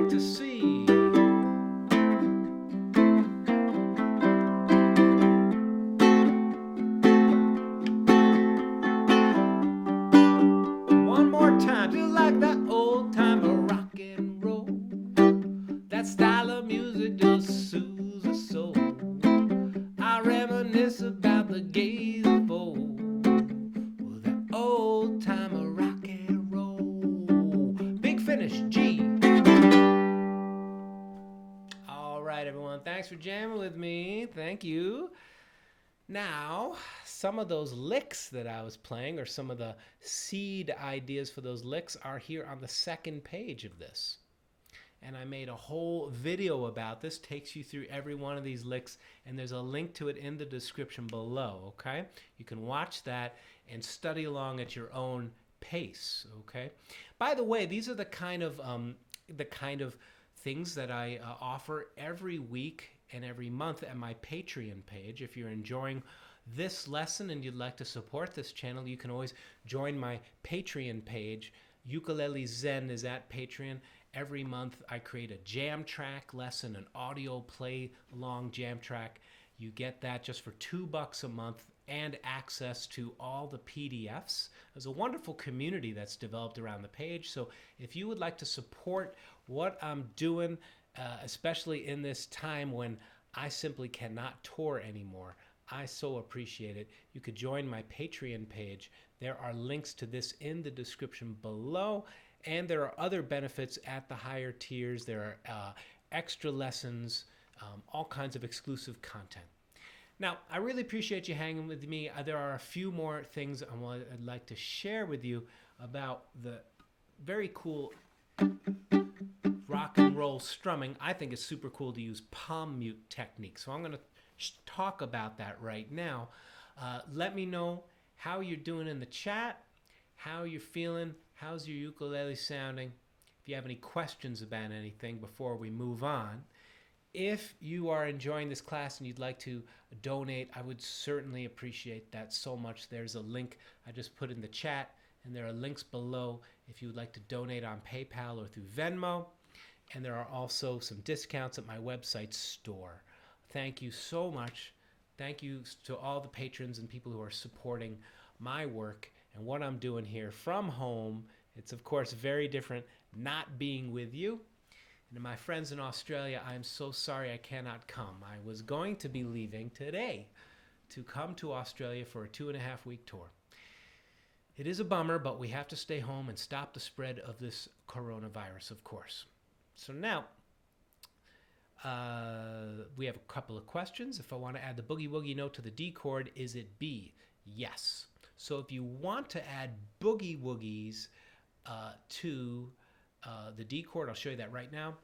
To C. One more time, do like that old timer rock and roll. That style of music just soothes the soul. I reminisce about the days of old. Well, that old timer rock and roll. Big finish, G. Everyone, thanks for jamming with me. Thank you. Now, some of those licks that I was playing, or some of the seed ideas for those licks, are here on the second page of this. And I made a whole video about this, takes you through every one of these licks, and there's a link to it in the description below, okay? You can watch that and study along at your own pace, okay? By the way, these are the kind of things that I offer every week and every month at my Patreon page. If you're enjoying this lesson and you'd like to support this channel, you can always join my Patreon page. Ukulele Zen is at Patreon. Every month I create a jam track lesson, an audio play along jam track. You get that just for $2 a month and access to all the PDFs. There's a wonderful community that's developed around the page. So if you would like to support what I'm doing, especially in this time when I simply cannot tour anymore, I so appreciate it. You could join my Patreon page. There are links to this in the description below, and there are other benefits at the higher tiers. There are extra lessons, all kinds of exclusive content. Now, I really appreciate you hanging with me. There are a few more things I'd like to share with you about the very cool rock and roll strumming. I think it's super cool to use palm mute technique. So I'm going to talk about that right now. Let me know how you're doing in the chat, how you're feeling, how's your ukulele sounding. If you have any questions about anything before we move on. If you are enjoying this class and you'd like to donate, I would certainly appreciate that so much. There's a link I just put in the chat, and there are links below if you would like to donate on PayPal or through Venmo. And there are also some discounts at my website store. Thank you so much. Thank you to all the patrons and people who are supporting my work and what I'm doing here from home. It's, of course, very different not being with you. And to my friends in Australia, I'm so sorry I cannot come. I was going to be leaving today to come to Australia for a 2.5-week tour. It is a bummer, but we have to stay home and stop the spread of this coronavirus, of course. So now, we have a couple of questions. If I want to add the boogie woogie note to the D chord, is it B? Yes. So if you want to add boogie woogies to the D chord, I'll show you that right now.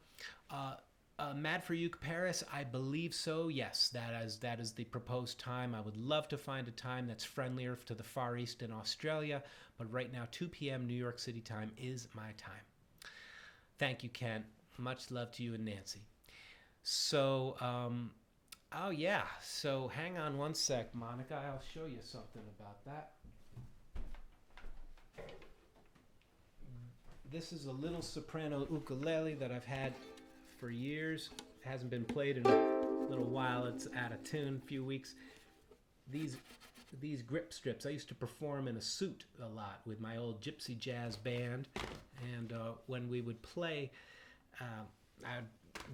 Mad for Uke Paris, I believe so. Yes, that is the proposed time. I would love to find a time that's friendlier to the Far East in Australia, but right now 2 p.m. New York City time is my time. Thank you, Kent. Much love to you and Nancy. So, oh yeah, so hang on one sec, Monica. I'll show you something about that. This is a little soprano ukulele that I've had for years. It hasn't been played in a little while. It's out of tune, a few weeks. These grip strips, I used to perform in a suit a lot with my old gypsy jazz band. And when we would play, I'd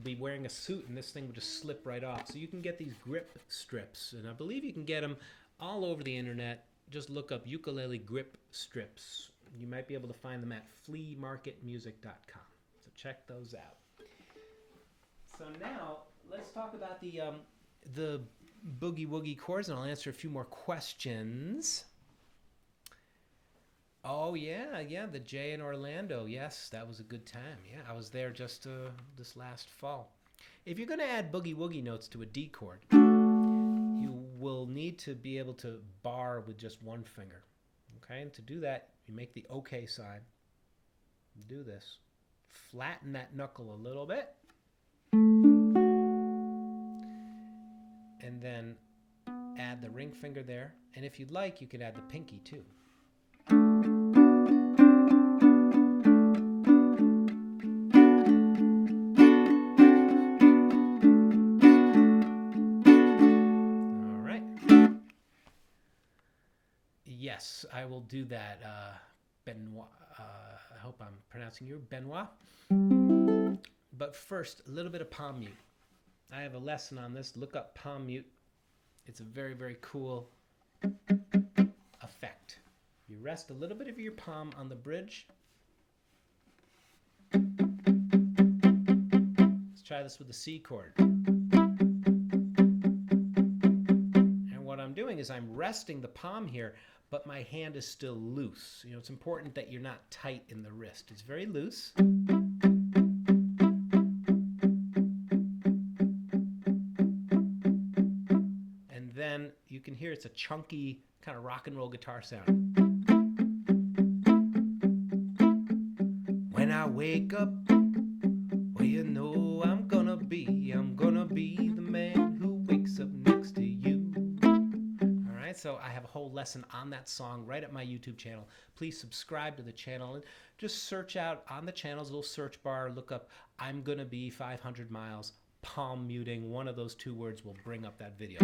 be wearing a suit and this thing would just slip right off. So you can get these grip strips, and I believe you can get them all over the internet. Just look up ukulele grip strips. You might be able to find them at fleamarketmusic.com. So check those out. So now let's talk about the boogie woogie chords, and I'll answer a few more questions. Oh yeah, the J in Orlando. Yes, that was a good time. Yeah, I was there just this last fall. If you're going to add boogie woogie notes to a D chord, you will need to be able to bar with just one finger. Okay, and to do that, you make the OK sign. Do this. Flatten that knuckle a little bit. And then add the ring finger there. And if you'd like, you could add the pinky too. Yes, I will do that, Benoit. I hope I'm pronouncing you Benoit. But first, a little bit of palm mute. I have a lesson on this. Look up palm mute. It's a very, very cool effect. You rest a little bit of your palm on the bridge. Let's try this with the C chord. And what I'm doing is I'm resting the palm here, but my hand is still loose. You know, it's important that you're not tight in the wrist. It's very loose. And then you can hear it's a chunky kind of rock and roll guitar sound. When I wake up, well, you know I'm gonna be the man. Okay, so I have a whole lesson on that song right at my YouTube channel. Please subscribe to the channel and just search out on the channel's little search bar, look up I'm Gonna Be 500 Miles, palm muting. One of those two words will bring up that video.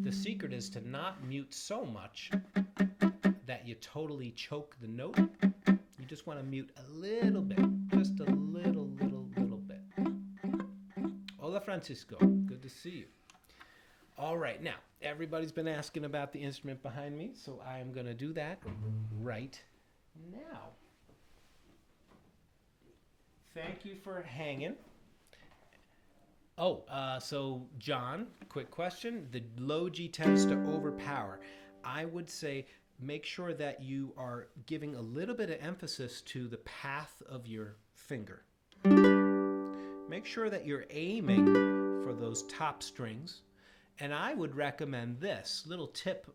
The secret is to not mute so much that you totally choke the note. You just want to mute a little bit, just a little bit. Hola, Francisco. Good to see you. All right, now, everybody's been asking about the instrument behind me, so I am going to do that right now. Thank you for hanging. Oh, so John, quick question. The low G tends to overpower. I would say make sure that you are giving a little bit of emphasis to the path of your finger. Make sure that you're aiming for those top strings. And I would recommend this little tip.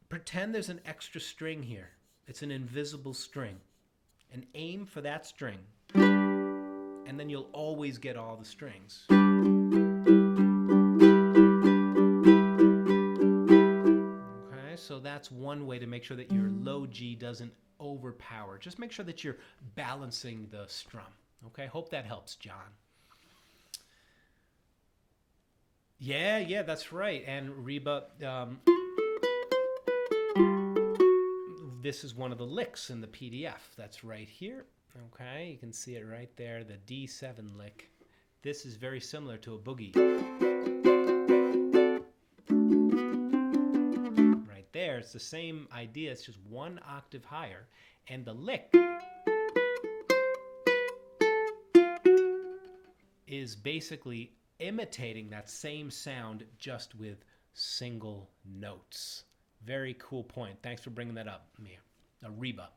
Pretend there's an extra string here. It's an invisible string. And aim for that string. And then you'll always get all the strings. Okay, so that's one way to make sure that your low G doesn't overpower. Just make sure that you're balancing the strum. Okay, hope that helps, John. Yeah, that's right. And Reba, this is one of the licks in the PDF. That's right here. Okay, you can see it right there, the D7 lick. This is very similar to a boogie. Right there, it's the same idea, it's just one octave higher. And the lick is basically imitating that same sound just with single notes. Very cool point. Thanks for bringing that up, Mia. Reba.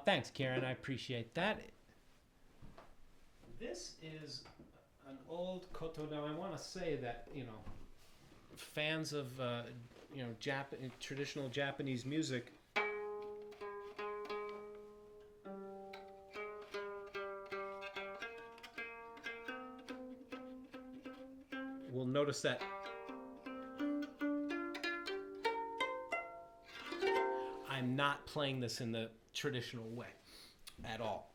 Thanks, Karen. I appreciate that. This is an old KOTO. Now, I want to say that, fans of, traditional Japanese music will notice that I'm not playing this in the traditional way at all.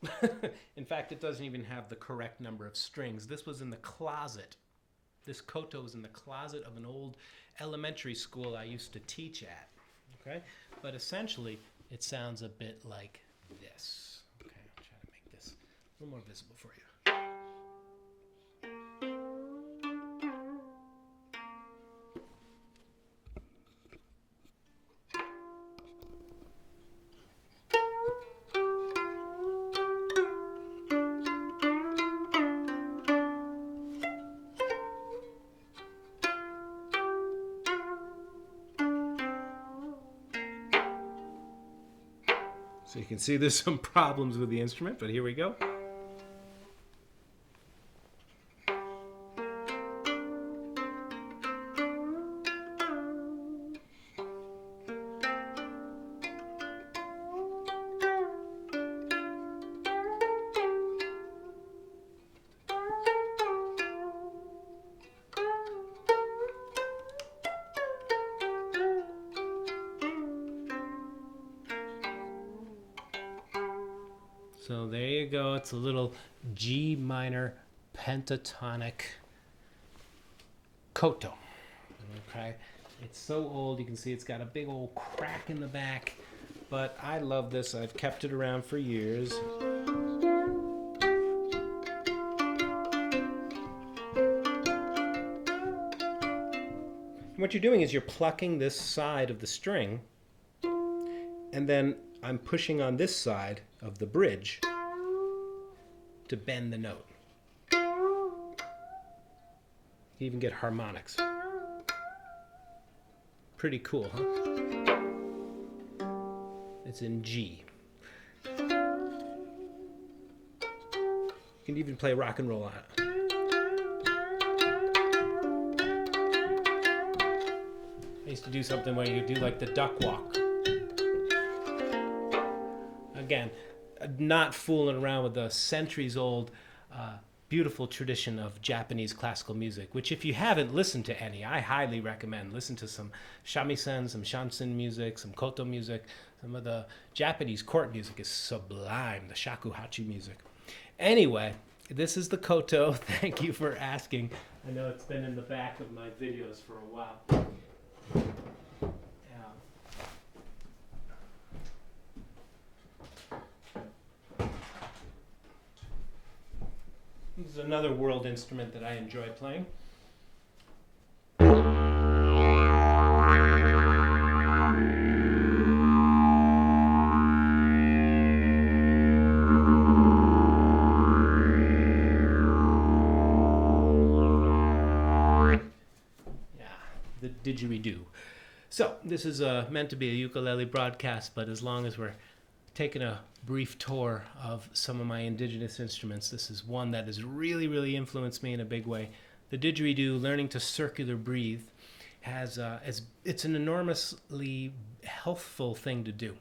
In fact, it doesn't even have the correct number of strings. This was in the closet. This KOTO was in the closet of an old elementary school I used to teach at. Okay? But essentially, it sounds a bit like this. Okay, I'll try to make this a little more visible for you. So you can see there's some problems with the instrument, but here we go. So there you go. It's a little G minor pentatonic KOTO. Okay, it's so old. You can see it's got a big old crack in the back, but I love this. I've kept it around for years. What you're doing is you're plucking this side of the string, and then I'm pushing on this side of the bridge to bend the note. You even get harmonics. Pretty cool, huh? It's in G. You can even play rock and roll on it. I used to do something where you do like the duck walk. Again, not fooling around with the centuries-old beautiful tradition of Japanese classical music, which if you haven't listened to any, I highly recommend. Listen to some shamisen, some shansen music, some koto music. Some of the Japanese court music is sublime, the shakuhachi music. Anyway, this is the koto. Thank you for asking. I know it's been in the back of my videos for a while. This is another world instrument that I enjoy playing. The didgeridoo. So this is meant to be a ukulele broadcast, but as long as we're taking a brief tour of some of my indigenous instruments, this is one that has really influenced me in a big way. The didgeridoo, learning to circular breathe, it's an enormously healthful thing to do,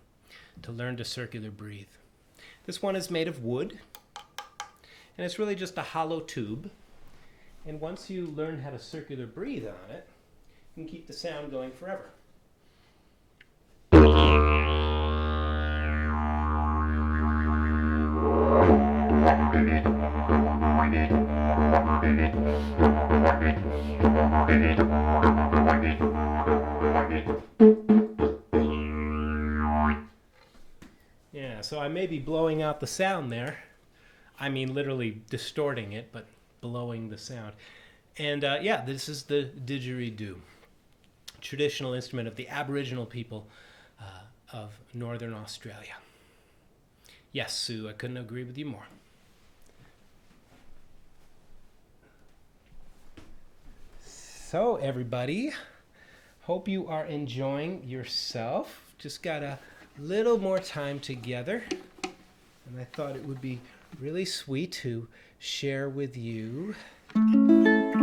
to learn to circular breathe. This one is made of wood, and it's really just a hollow tube. And once you learn how to circular breathe on it, you can keep the sound going forever. Yeah, so I may be blowing out the sound there. I mean literally distorting it, but blowing the sound. And yeah, this is the didgeridoo, traditional instrument of the Aboriginal people of Northern Australia. Yes, Sue, I couldn't agree with you more. So everybody, hope you are enjoying yourself. Just got a little more time together, and I thought it would be really sweet to share with you. I'm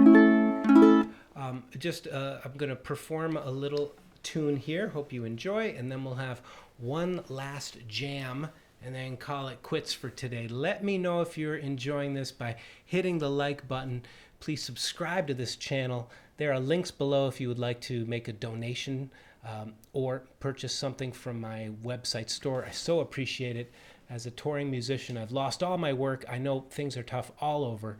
going to perform a little tune here. Hope you enjoy, and then we'll have one last jam and then call it quits for today. Let me know if you're enjoying this by hitting the like button. Please subscribe to this channel. There are links below if you would like to make a donation or purchase something from my website store. I so appreciate it. As a touring musician, I've lost all my work. I know things are tough all over,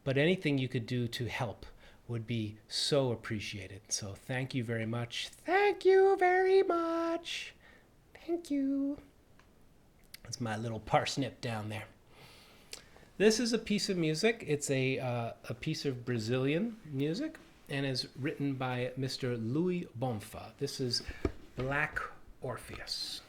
but anything you could do to help would be so appreciated. So thank you very much. Thank you very much. Thank you. That's my little parsnip down there. This is a piece of music. It's a piece of Brazilian music and is written by Mr. Louis Bonfa. This is Black Orpheus.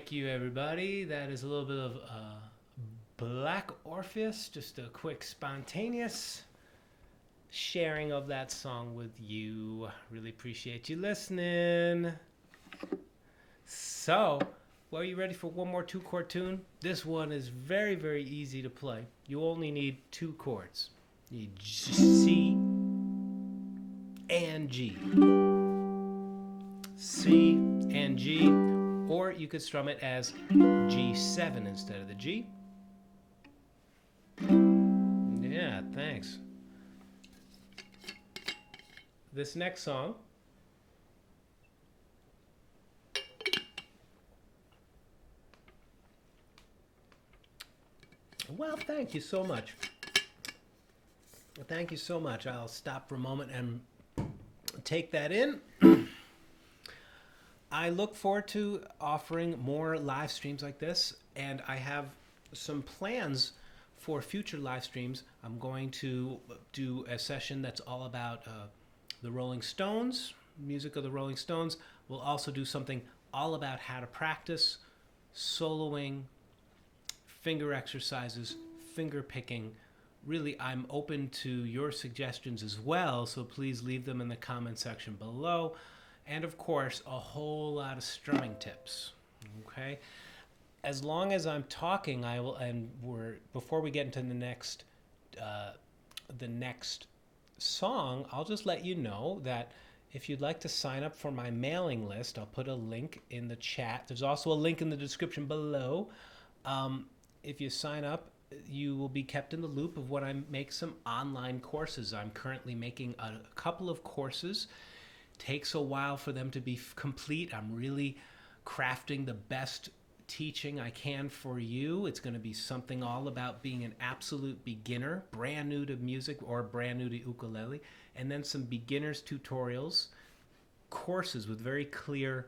Thank you, everybody. That is a little bit of Black Orpheus, just a quick spontaneous sharing of that song with you. Really appreciate you listening. So, well, are you ready for one more 2-chord tune? This one is very, very easy to play. You only need 2 chords. You need C and G. C and G, or you could strum it as G7 instead of the G. Yeah, thanks. This next song well, thank you so much. Thank you so much. I'll stop for a moment and take that in. I look forward to offering more live streams like this, and I have some plans for future live streams. I'm going to do a session that's all about the Rolling Stones, music of the Rolling Stones. We'll also do something all about how to practice soloing, finger exercises, finger picking. Really, I'm open to your suggestions as well, so please leave them in the comment section below. And of course, a whole lot of strumming tips. Okay? As long as I'm talking, I will, and before we get into the next song, I'll just let you know that if you'd like to sign up for my mailing list, I'll put a link in the chat. There's also a link in the description below. If you sign up, you will be kept in the loop of when I make some online courses. I'm currently making a couple of courses. Takes a while for them to be complete. I'm really crafting the best teaching I can for you. It's going to be something all about being an absolute beginner, brand new to music or brand new to ukulele, and then some beginners tutorials, courses with very clear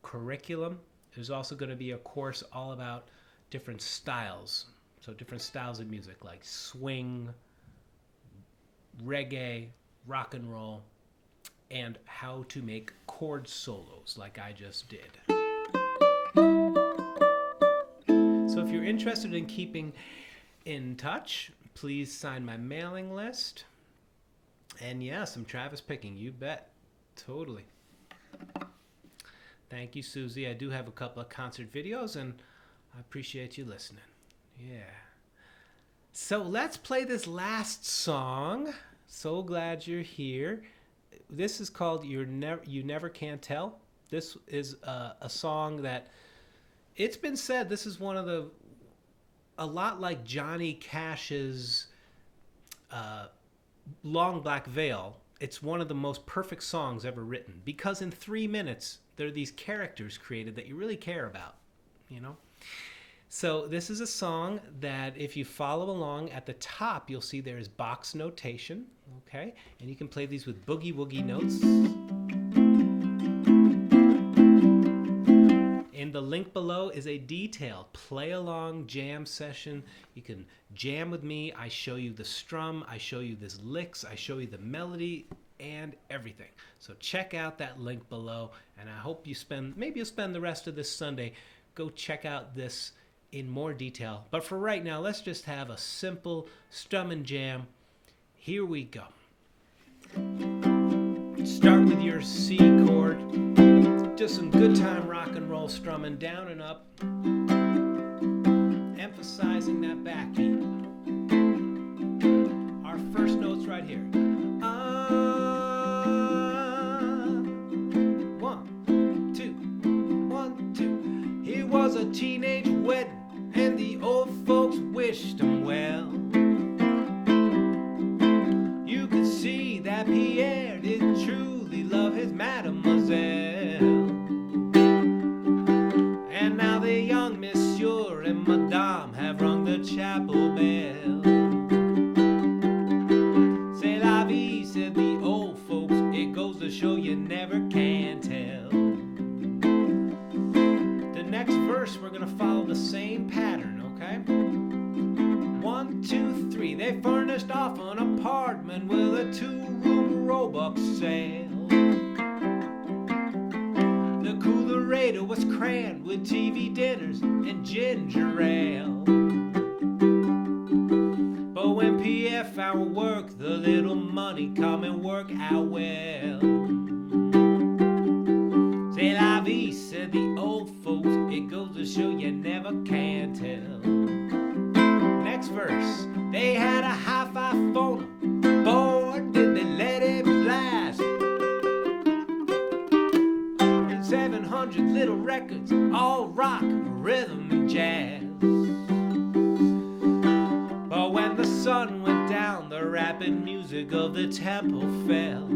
curriculum. There's also going to be a course all about different styles. So different styles of music like swing, reggae, rock and roll, and how to make chord solos like I just did. So if you're interested in keeping in touch, please sign my mailing list. And yeah, some Travis picking, you bet. Totally. Thank you, Susie. I do have a couple of concert videos, and I appreciate you listening. Yeah. So let's play this last song. So glad you're here. This is called You Never Can Tell. This is a song that, it's been said, this is one of a lot like Johnny Cash's Long Black Veil. It's one of the most perfect songs ever written, because in 3 minutes, there are these characters created that you really care about, you know? So this is a song that if you follow along at the top, you'll see there is box notation, okay? And you can play these with boogie woogie notes. In the link below is a detailed play along jam session. You can jam with me. I show you the strum, I show you this licks, I show you the melody and everything. So check out that link below, and I hope maybe you'll spend the rest of this Sunday, go check out this in more detail. But for right now, let's just have a simple strum and jam. Here we go. Start with your C chord. Just some good time rock and roll strumming down and up. Emphasizing that backbeat. Our first note's right here. 1, 2, 1, 2. Here was a teenage wedding, and the old folks wished him well. You could see that Pierre did truly love his mademoiselle. And now the young monsieur and madame have rung the chapel bell. C'est la vie, said the old folks, it goes to show you never can tell. The next verse, we're gonna follow the same pattern, okay? 1, 2, 3. They furnished off an apartment with a 2-room Roebuck sale. The coolerator was crammed with TV dinners and ginger ale. But when Pierre found work, the little money come and work out well. C'est la vie, said the old folks, it goes to show you never can tell. Next verse, they had a hi-fi phone, boy did they let it blast. And 700 little records, all rock, rhythm and jazz. But when the sun went down, the rapid music of the temple fell.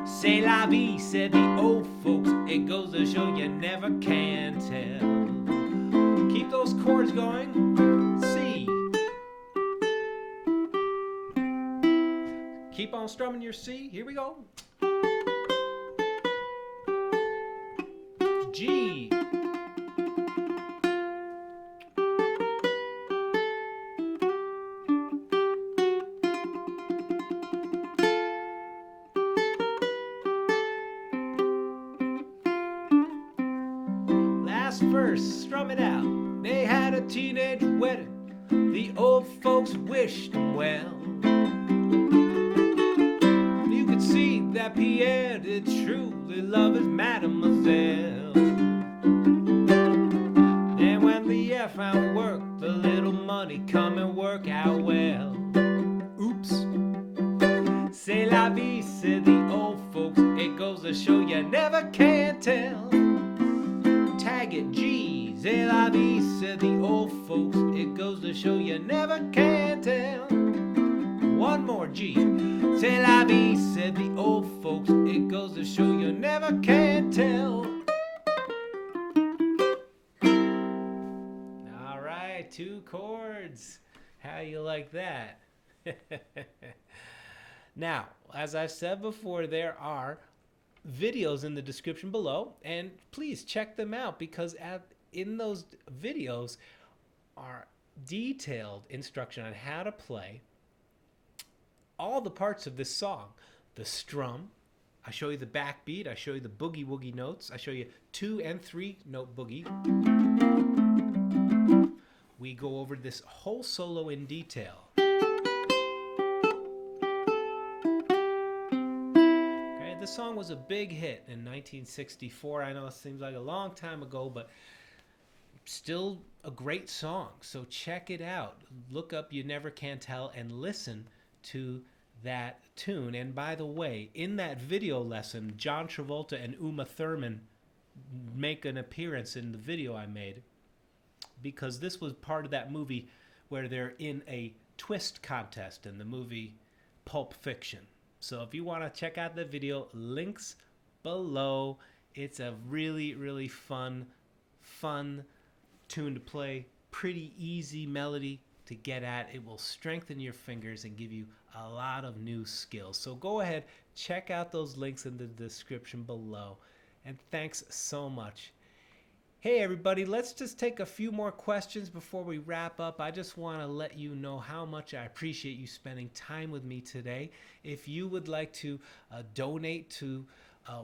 C'est la vie, said the old folks, it goes to show you never can tell. Keep those chords going. C. Keep on strumming your C. Here we go. G. Last verse, strum it out. They had a teenage wedding. The old folks wished them well. You could see that Pierre did truly love his mademoiselle. And when the year found work, the little money come and work out well. Oops. C'est la vie, said the old folks, it goes to show you never can tell. Tag it, G. C'est la vie, said the old folks, it goes to show you never can tell. One more, G. C'est la vie, said the old folks, it goes to show you never can tell. All right, 2 chords. How you like that? Now, as I've said before, there are videos in the description below, and please check them out, because in those videos are detailed instruction on how to play all the parts of this song. The strum, I show you the backbeat, I show you the boogie woogie notes, I show you 2 and 3 note boogie. We go over this whole solo in detail. This song was a big hit in 1964. I know it seems like a long time ago, but still a great song. So check it out. Look up You Never Can Tell and listen to that tune. And by the way, in that video lesson, John Travolta and Uma Thurman make an appearance in the video I made, because this was part of that movie where they're in a twist contest in the movie Pulp Fiction. So if you want to check out the video, links below. It's a really, really fun tune to play. Pretty easy melody to get at. It will strengthen your fingers and give you a lot of new skills. So go ahead, check out those links in the description below. And thanks so much. Hey everybody, let's just take a few more questions before we wrap up. I just want to let you know how much I appreciate you spending time with me today. If you would like to donate to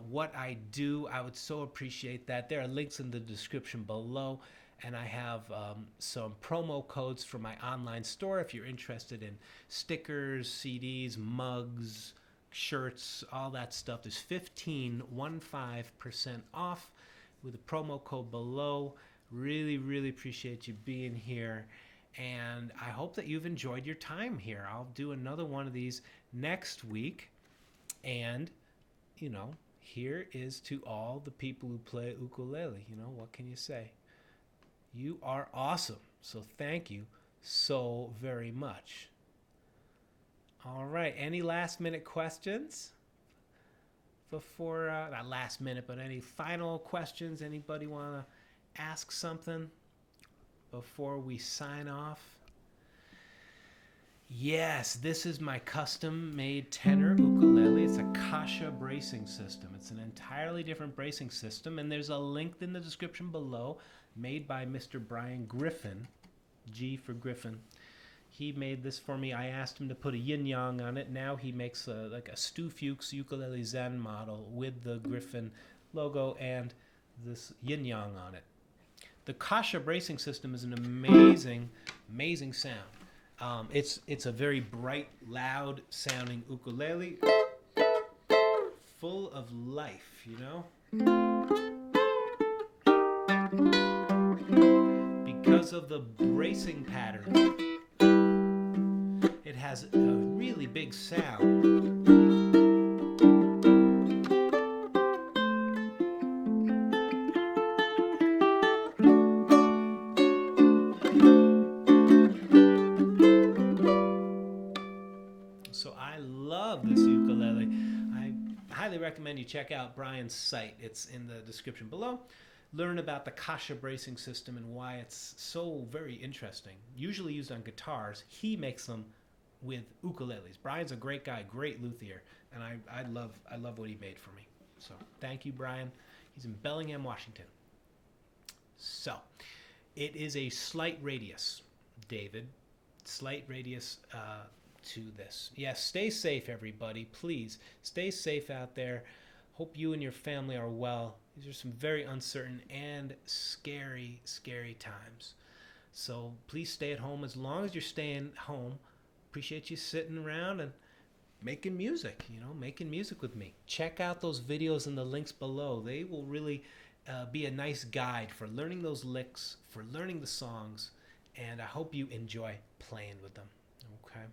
what I do, I would so appreciate that. There are links in the description below, and I have some promo codes for my online store if you're interested in stickers, CDs, mugs, shirts, all that stuff. There's 15% off with the promo code below. Really, really appreciate you being here, and I hope that you've enjoyed your time here. I'll do another one of these next week, and you know, here is to all the people who play ukulele. You know, what can you say? You are awesome, so thank you so very much. All right, any last minute questions? Before, not last minute, but any final questions? Anybody want to ask something before we sign off? Yes, this is my custom-made tenor ukulele. It's a Kasha bracing system. It's an entirely different bracing system, and there's a link in the description below, made by Mr. Brian Griffin, G for Griffin. He made this for me. I asked him to put a yin-yang on it. Now he makes like a Stu Fuchs ukulele Zen model with the Griffin logo and this yin-yang on it. The Kasha bracing system is an amazing, amazing sound. It's a very bright, loud sounding ukulele, full of life, you know? Because of the bracing pattern, it has a really big sound. So I love this ukulele. I highly recommend you check out Brian's site. It's in the description below. Learn about the Kasha bracing system and why it's so very interesting. Usually used on guitars, he makes them with ukuleles. Brian's a great guy, great luthier, and I love what he made for me. So thank you, Brian. He's in Bellingham, Washington. So it is a slight radius, David. Slight radius to this. Yes, stay safe, everybody. Please stay safe out there. Hope you and your family are well. These are some very uncertain and scary, scary times. So please stay at home as long as you're staying home. Appreciate you sitting around and making music, you know, making music with me. Check out those videos and the links below. They will really be a nice guide for learning those licks, for learning the songs, and I hope you enjoy playing with them. Okay.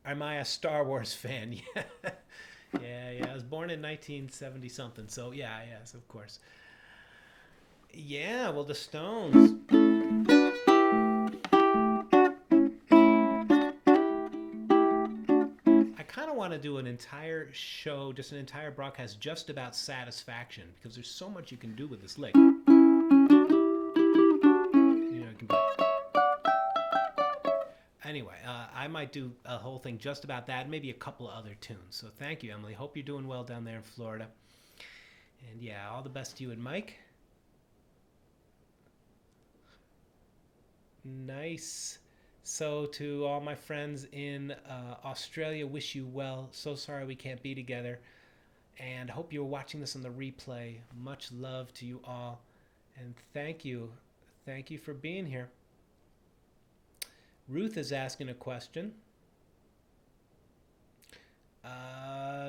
Am I a Star Wars fan? Yeah. I was born in 1970 something, so yes, of course. Yeah, well, the Stones. I kind of want to do an entire show, just an entire broadcast just about Satisfaction, because there's so much you can do with this lick. You know, you can play. Anyway, I might do a whole thing just about that, and maybe a couple of other tunes. So thank you, Emily. Hope you're doing well down there in Florida. And yeah, all the best to you and Mike. Nice. So to all my friends in Australia, wish you well. So sorry we can't be together. And hope you're watching this on the replay. Much love to you all. And thank you. Thank you for being here. Ruth is asking a question.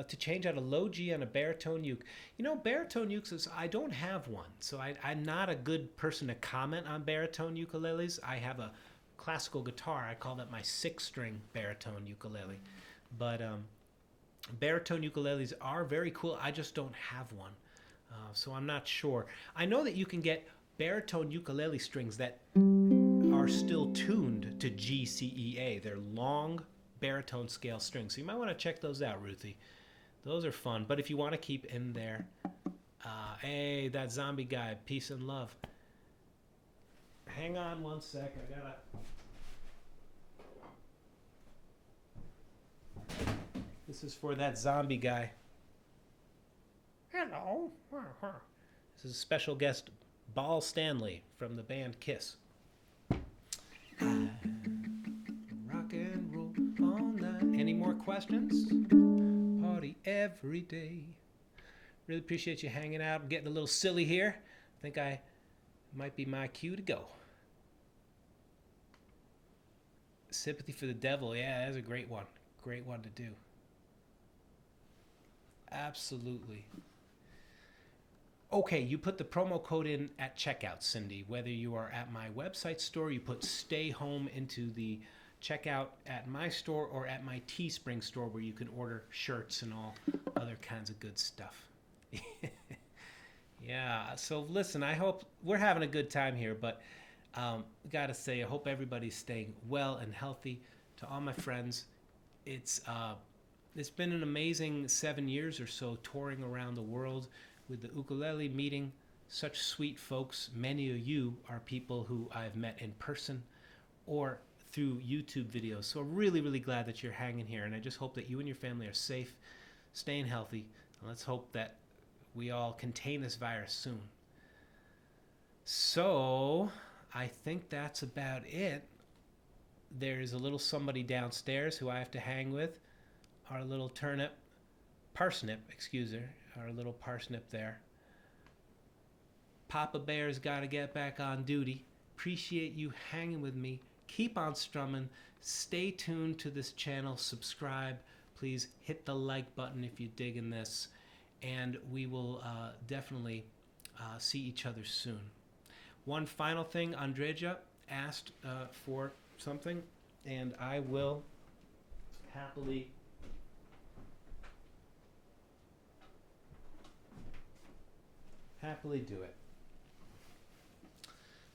To change out a low G on a baritone uke. You know, baritone ukes, I don't have one, so I'm not a good person to comment on baritone ukuleles. I have a classical guitar. I call that my 6-string baritone ukulele. But baritone ukuleles are very cool. I just don't have one, so I'm not sure. I know that you can get baritone ukulele strings that are still tuned to G, C, E, A. They're long baritone scale strings. So you might want to check those out, Ruthie. Those are fun. But if you want to keep in there, hey, that zombie guy, peace and love. Hang on one sec. I gotta. This is for that zombie guy. Hello. This is a special guest, Ball Stanley from the band Kiss. Rock and roll all night. Any more questions? Party every day. Really appreciate you hanging out. I'm getting a little silly here. I think I might be my cue to go. Sympathy for the Devil. Yeah, that's a great one. Great one to do. Absolutely. Okay, you put the promo code in at checkout, Cindy. Whether you are at my website store, you put Stay Home into the checkout at my store or at my Teespring store where you can order shirts and all other kinds of good stuff. Yeah, so listen, I hope we're having a good time here, but gotta say, I hope everybody's staying well and healthy. To all my friends, it's been an amazing 7 years or so touring around the world with the ukulele, meeting such sweet folks. Many of you are people who I've met in person or through YouTube videos. So I'm really, really glad that you're hanging here, and I just hope that you and your family are safe, staying healthy, and let's hope that we all contain this virus soon. So I think that's about it. there's a little somebody downstairs who I have to hang with. Our little parsnip, our little parsnip there. Papa Bear's got to get back on duty. Appreciate you hanging with me. Keep on strumming. Stay tuned to this channel. Subscribe. Please hit the like button if you're digging this. And we will definitely see each other soon. One final thing, Andreja asked for something, and I will happily do it.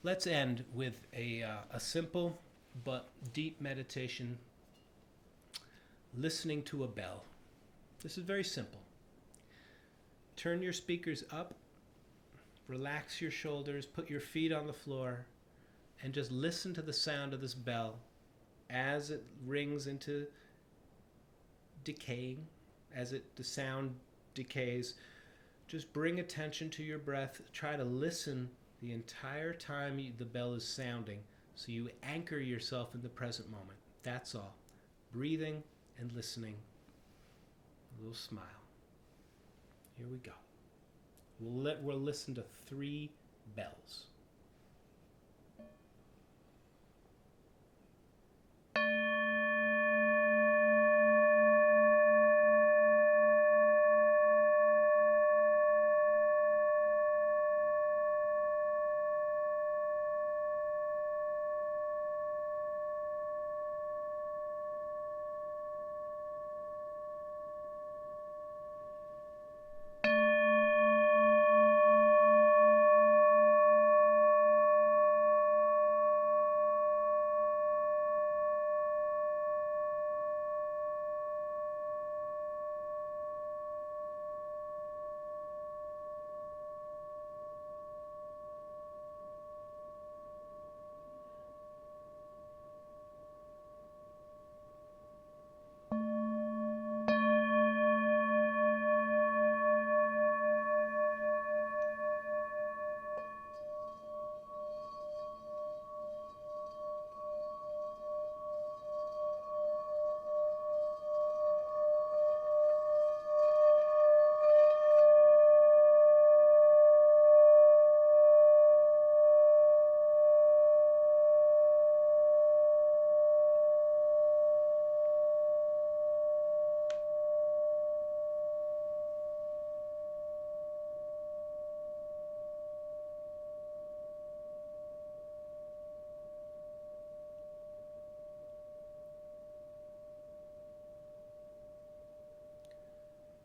Let's end with a simple but deep meditation, listening to a bell. This is very simple. Turn your speakers up, relax your shoulders, put your feet on the floor, and just listen to the sound of this bell as it rings into decaying, the sound decays. Just bring attention to your breath. Try to listen the entire time the bell is sounding, so you anchor yourself in the present moment. That's all. Breathing and listening. A little smile. Here we go. We'll listen to 3 bells.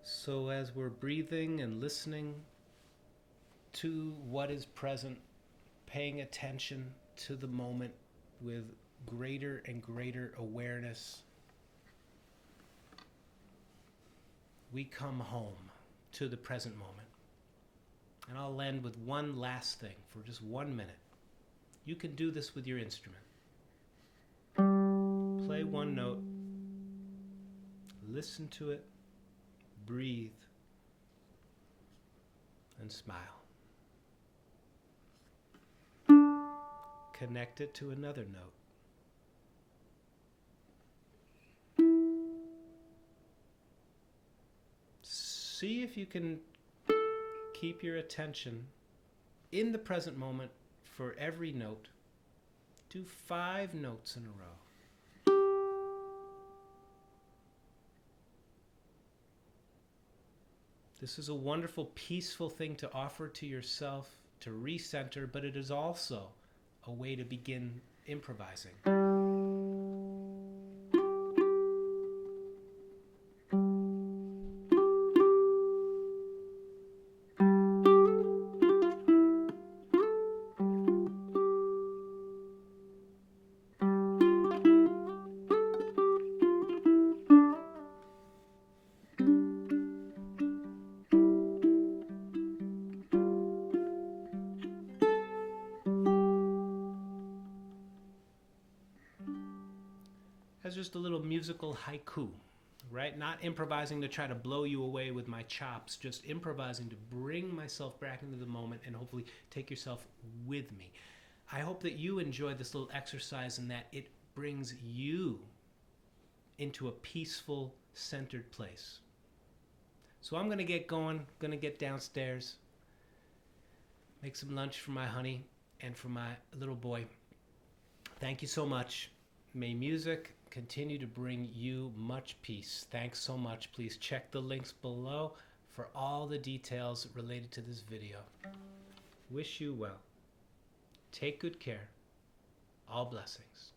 So as we're breathing and listening to what is present, paying attention to the moment with greater and greater awareness, we come home to the present moment. And I'll end with one last thing for just 1 minute. You can do this with your instrument. Play one note, listen to it, breathe, and smile. Connect it to another note. See if you can keep your attention in the present moment for every note. Do 5 notes in a row. This is a wonderful, peaceful thing to offer to yourself, to recenter, but it is also a way to begin improvising. As just a little musical haiku, right? Not improvising to try to blow you away with my chops, just improvising to bring myself back into the moment and hopefully take yourself with me. I hope that you enjoyed this little exercise and that it brings you into a peaceful, centered place. So I'm going to get going, going to get downstairs, make some lunch for my honey and for my little boy. Thank you so much. May music continue to bring you much peace. Thanks so much. Please check the links below for all the details related to this video. Wish you well. Take good care. All blessings.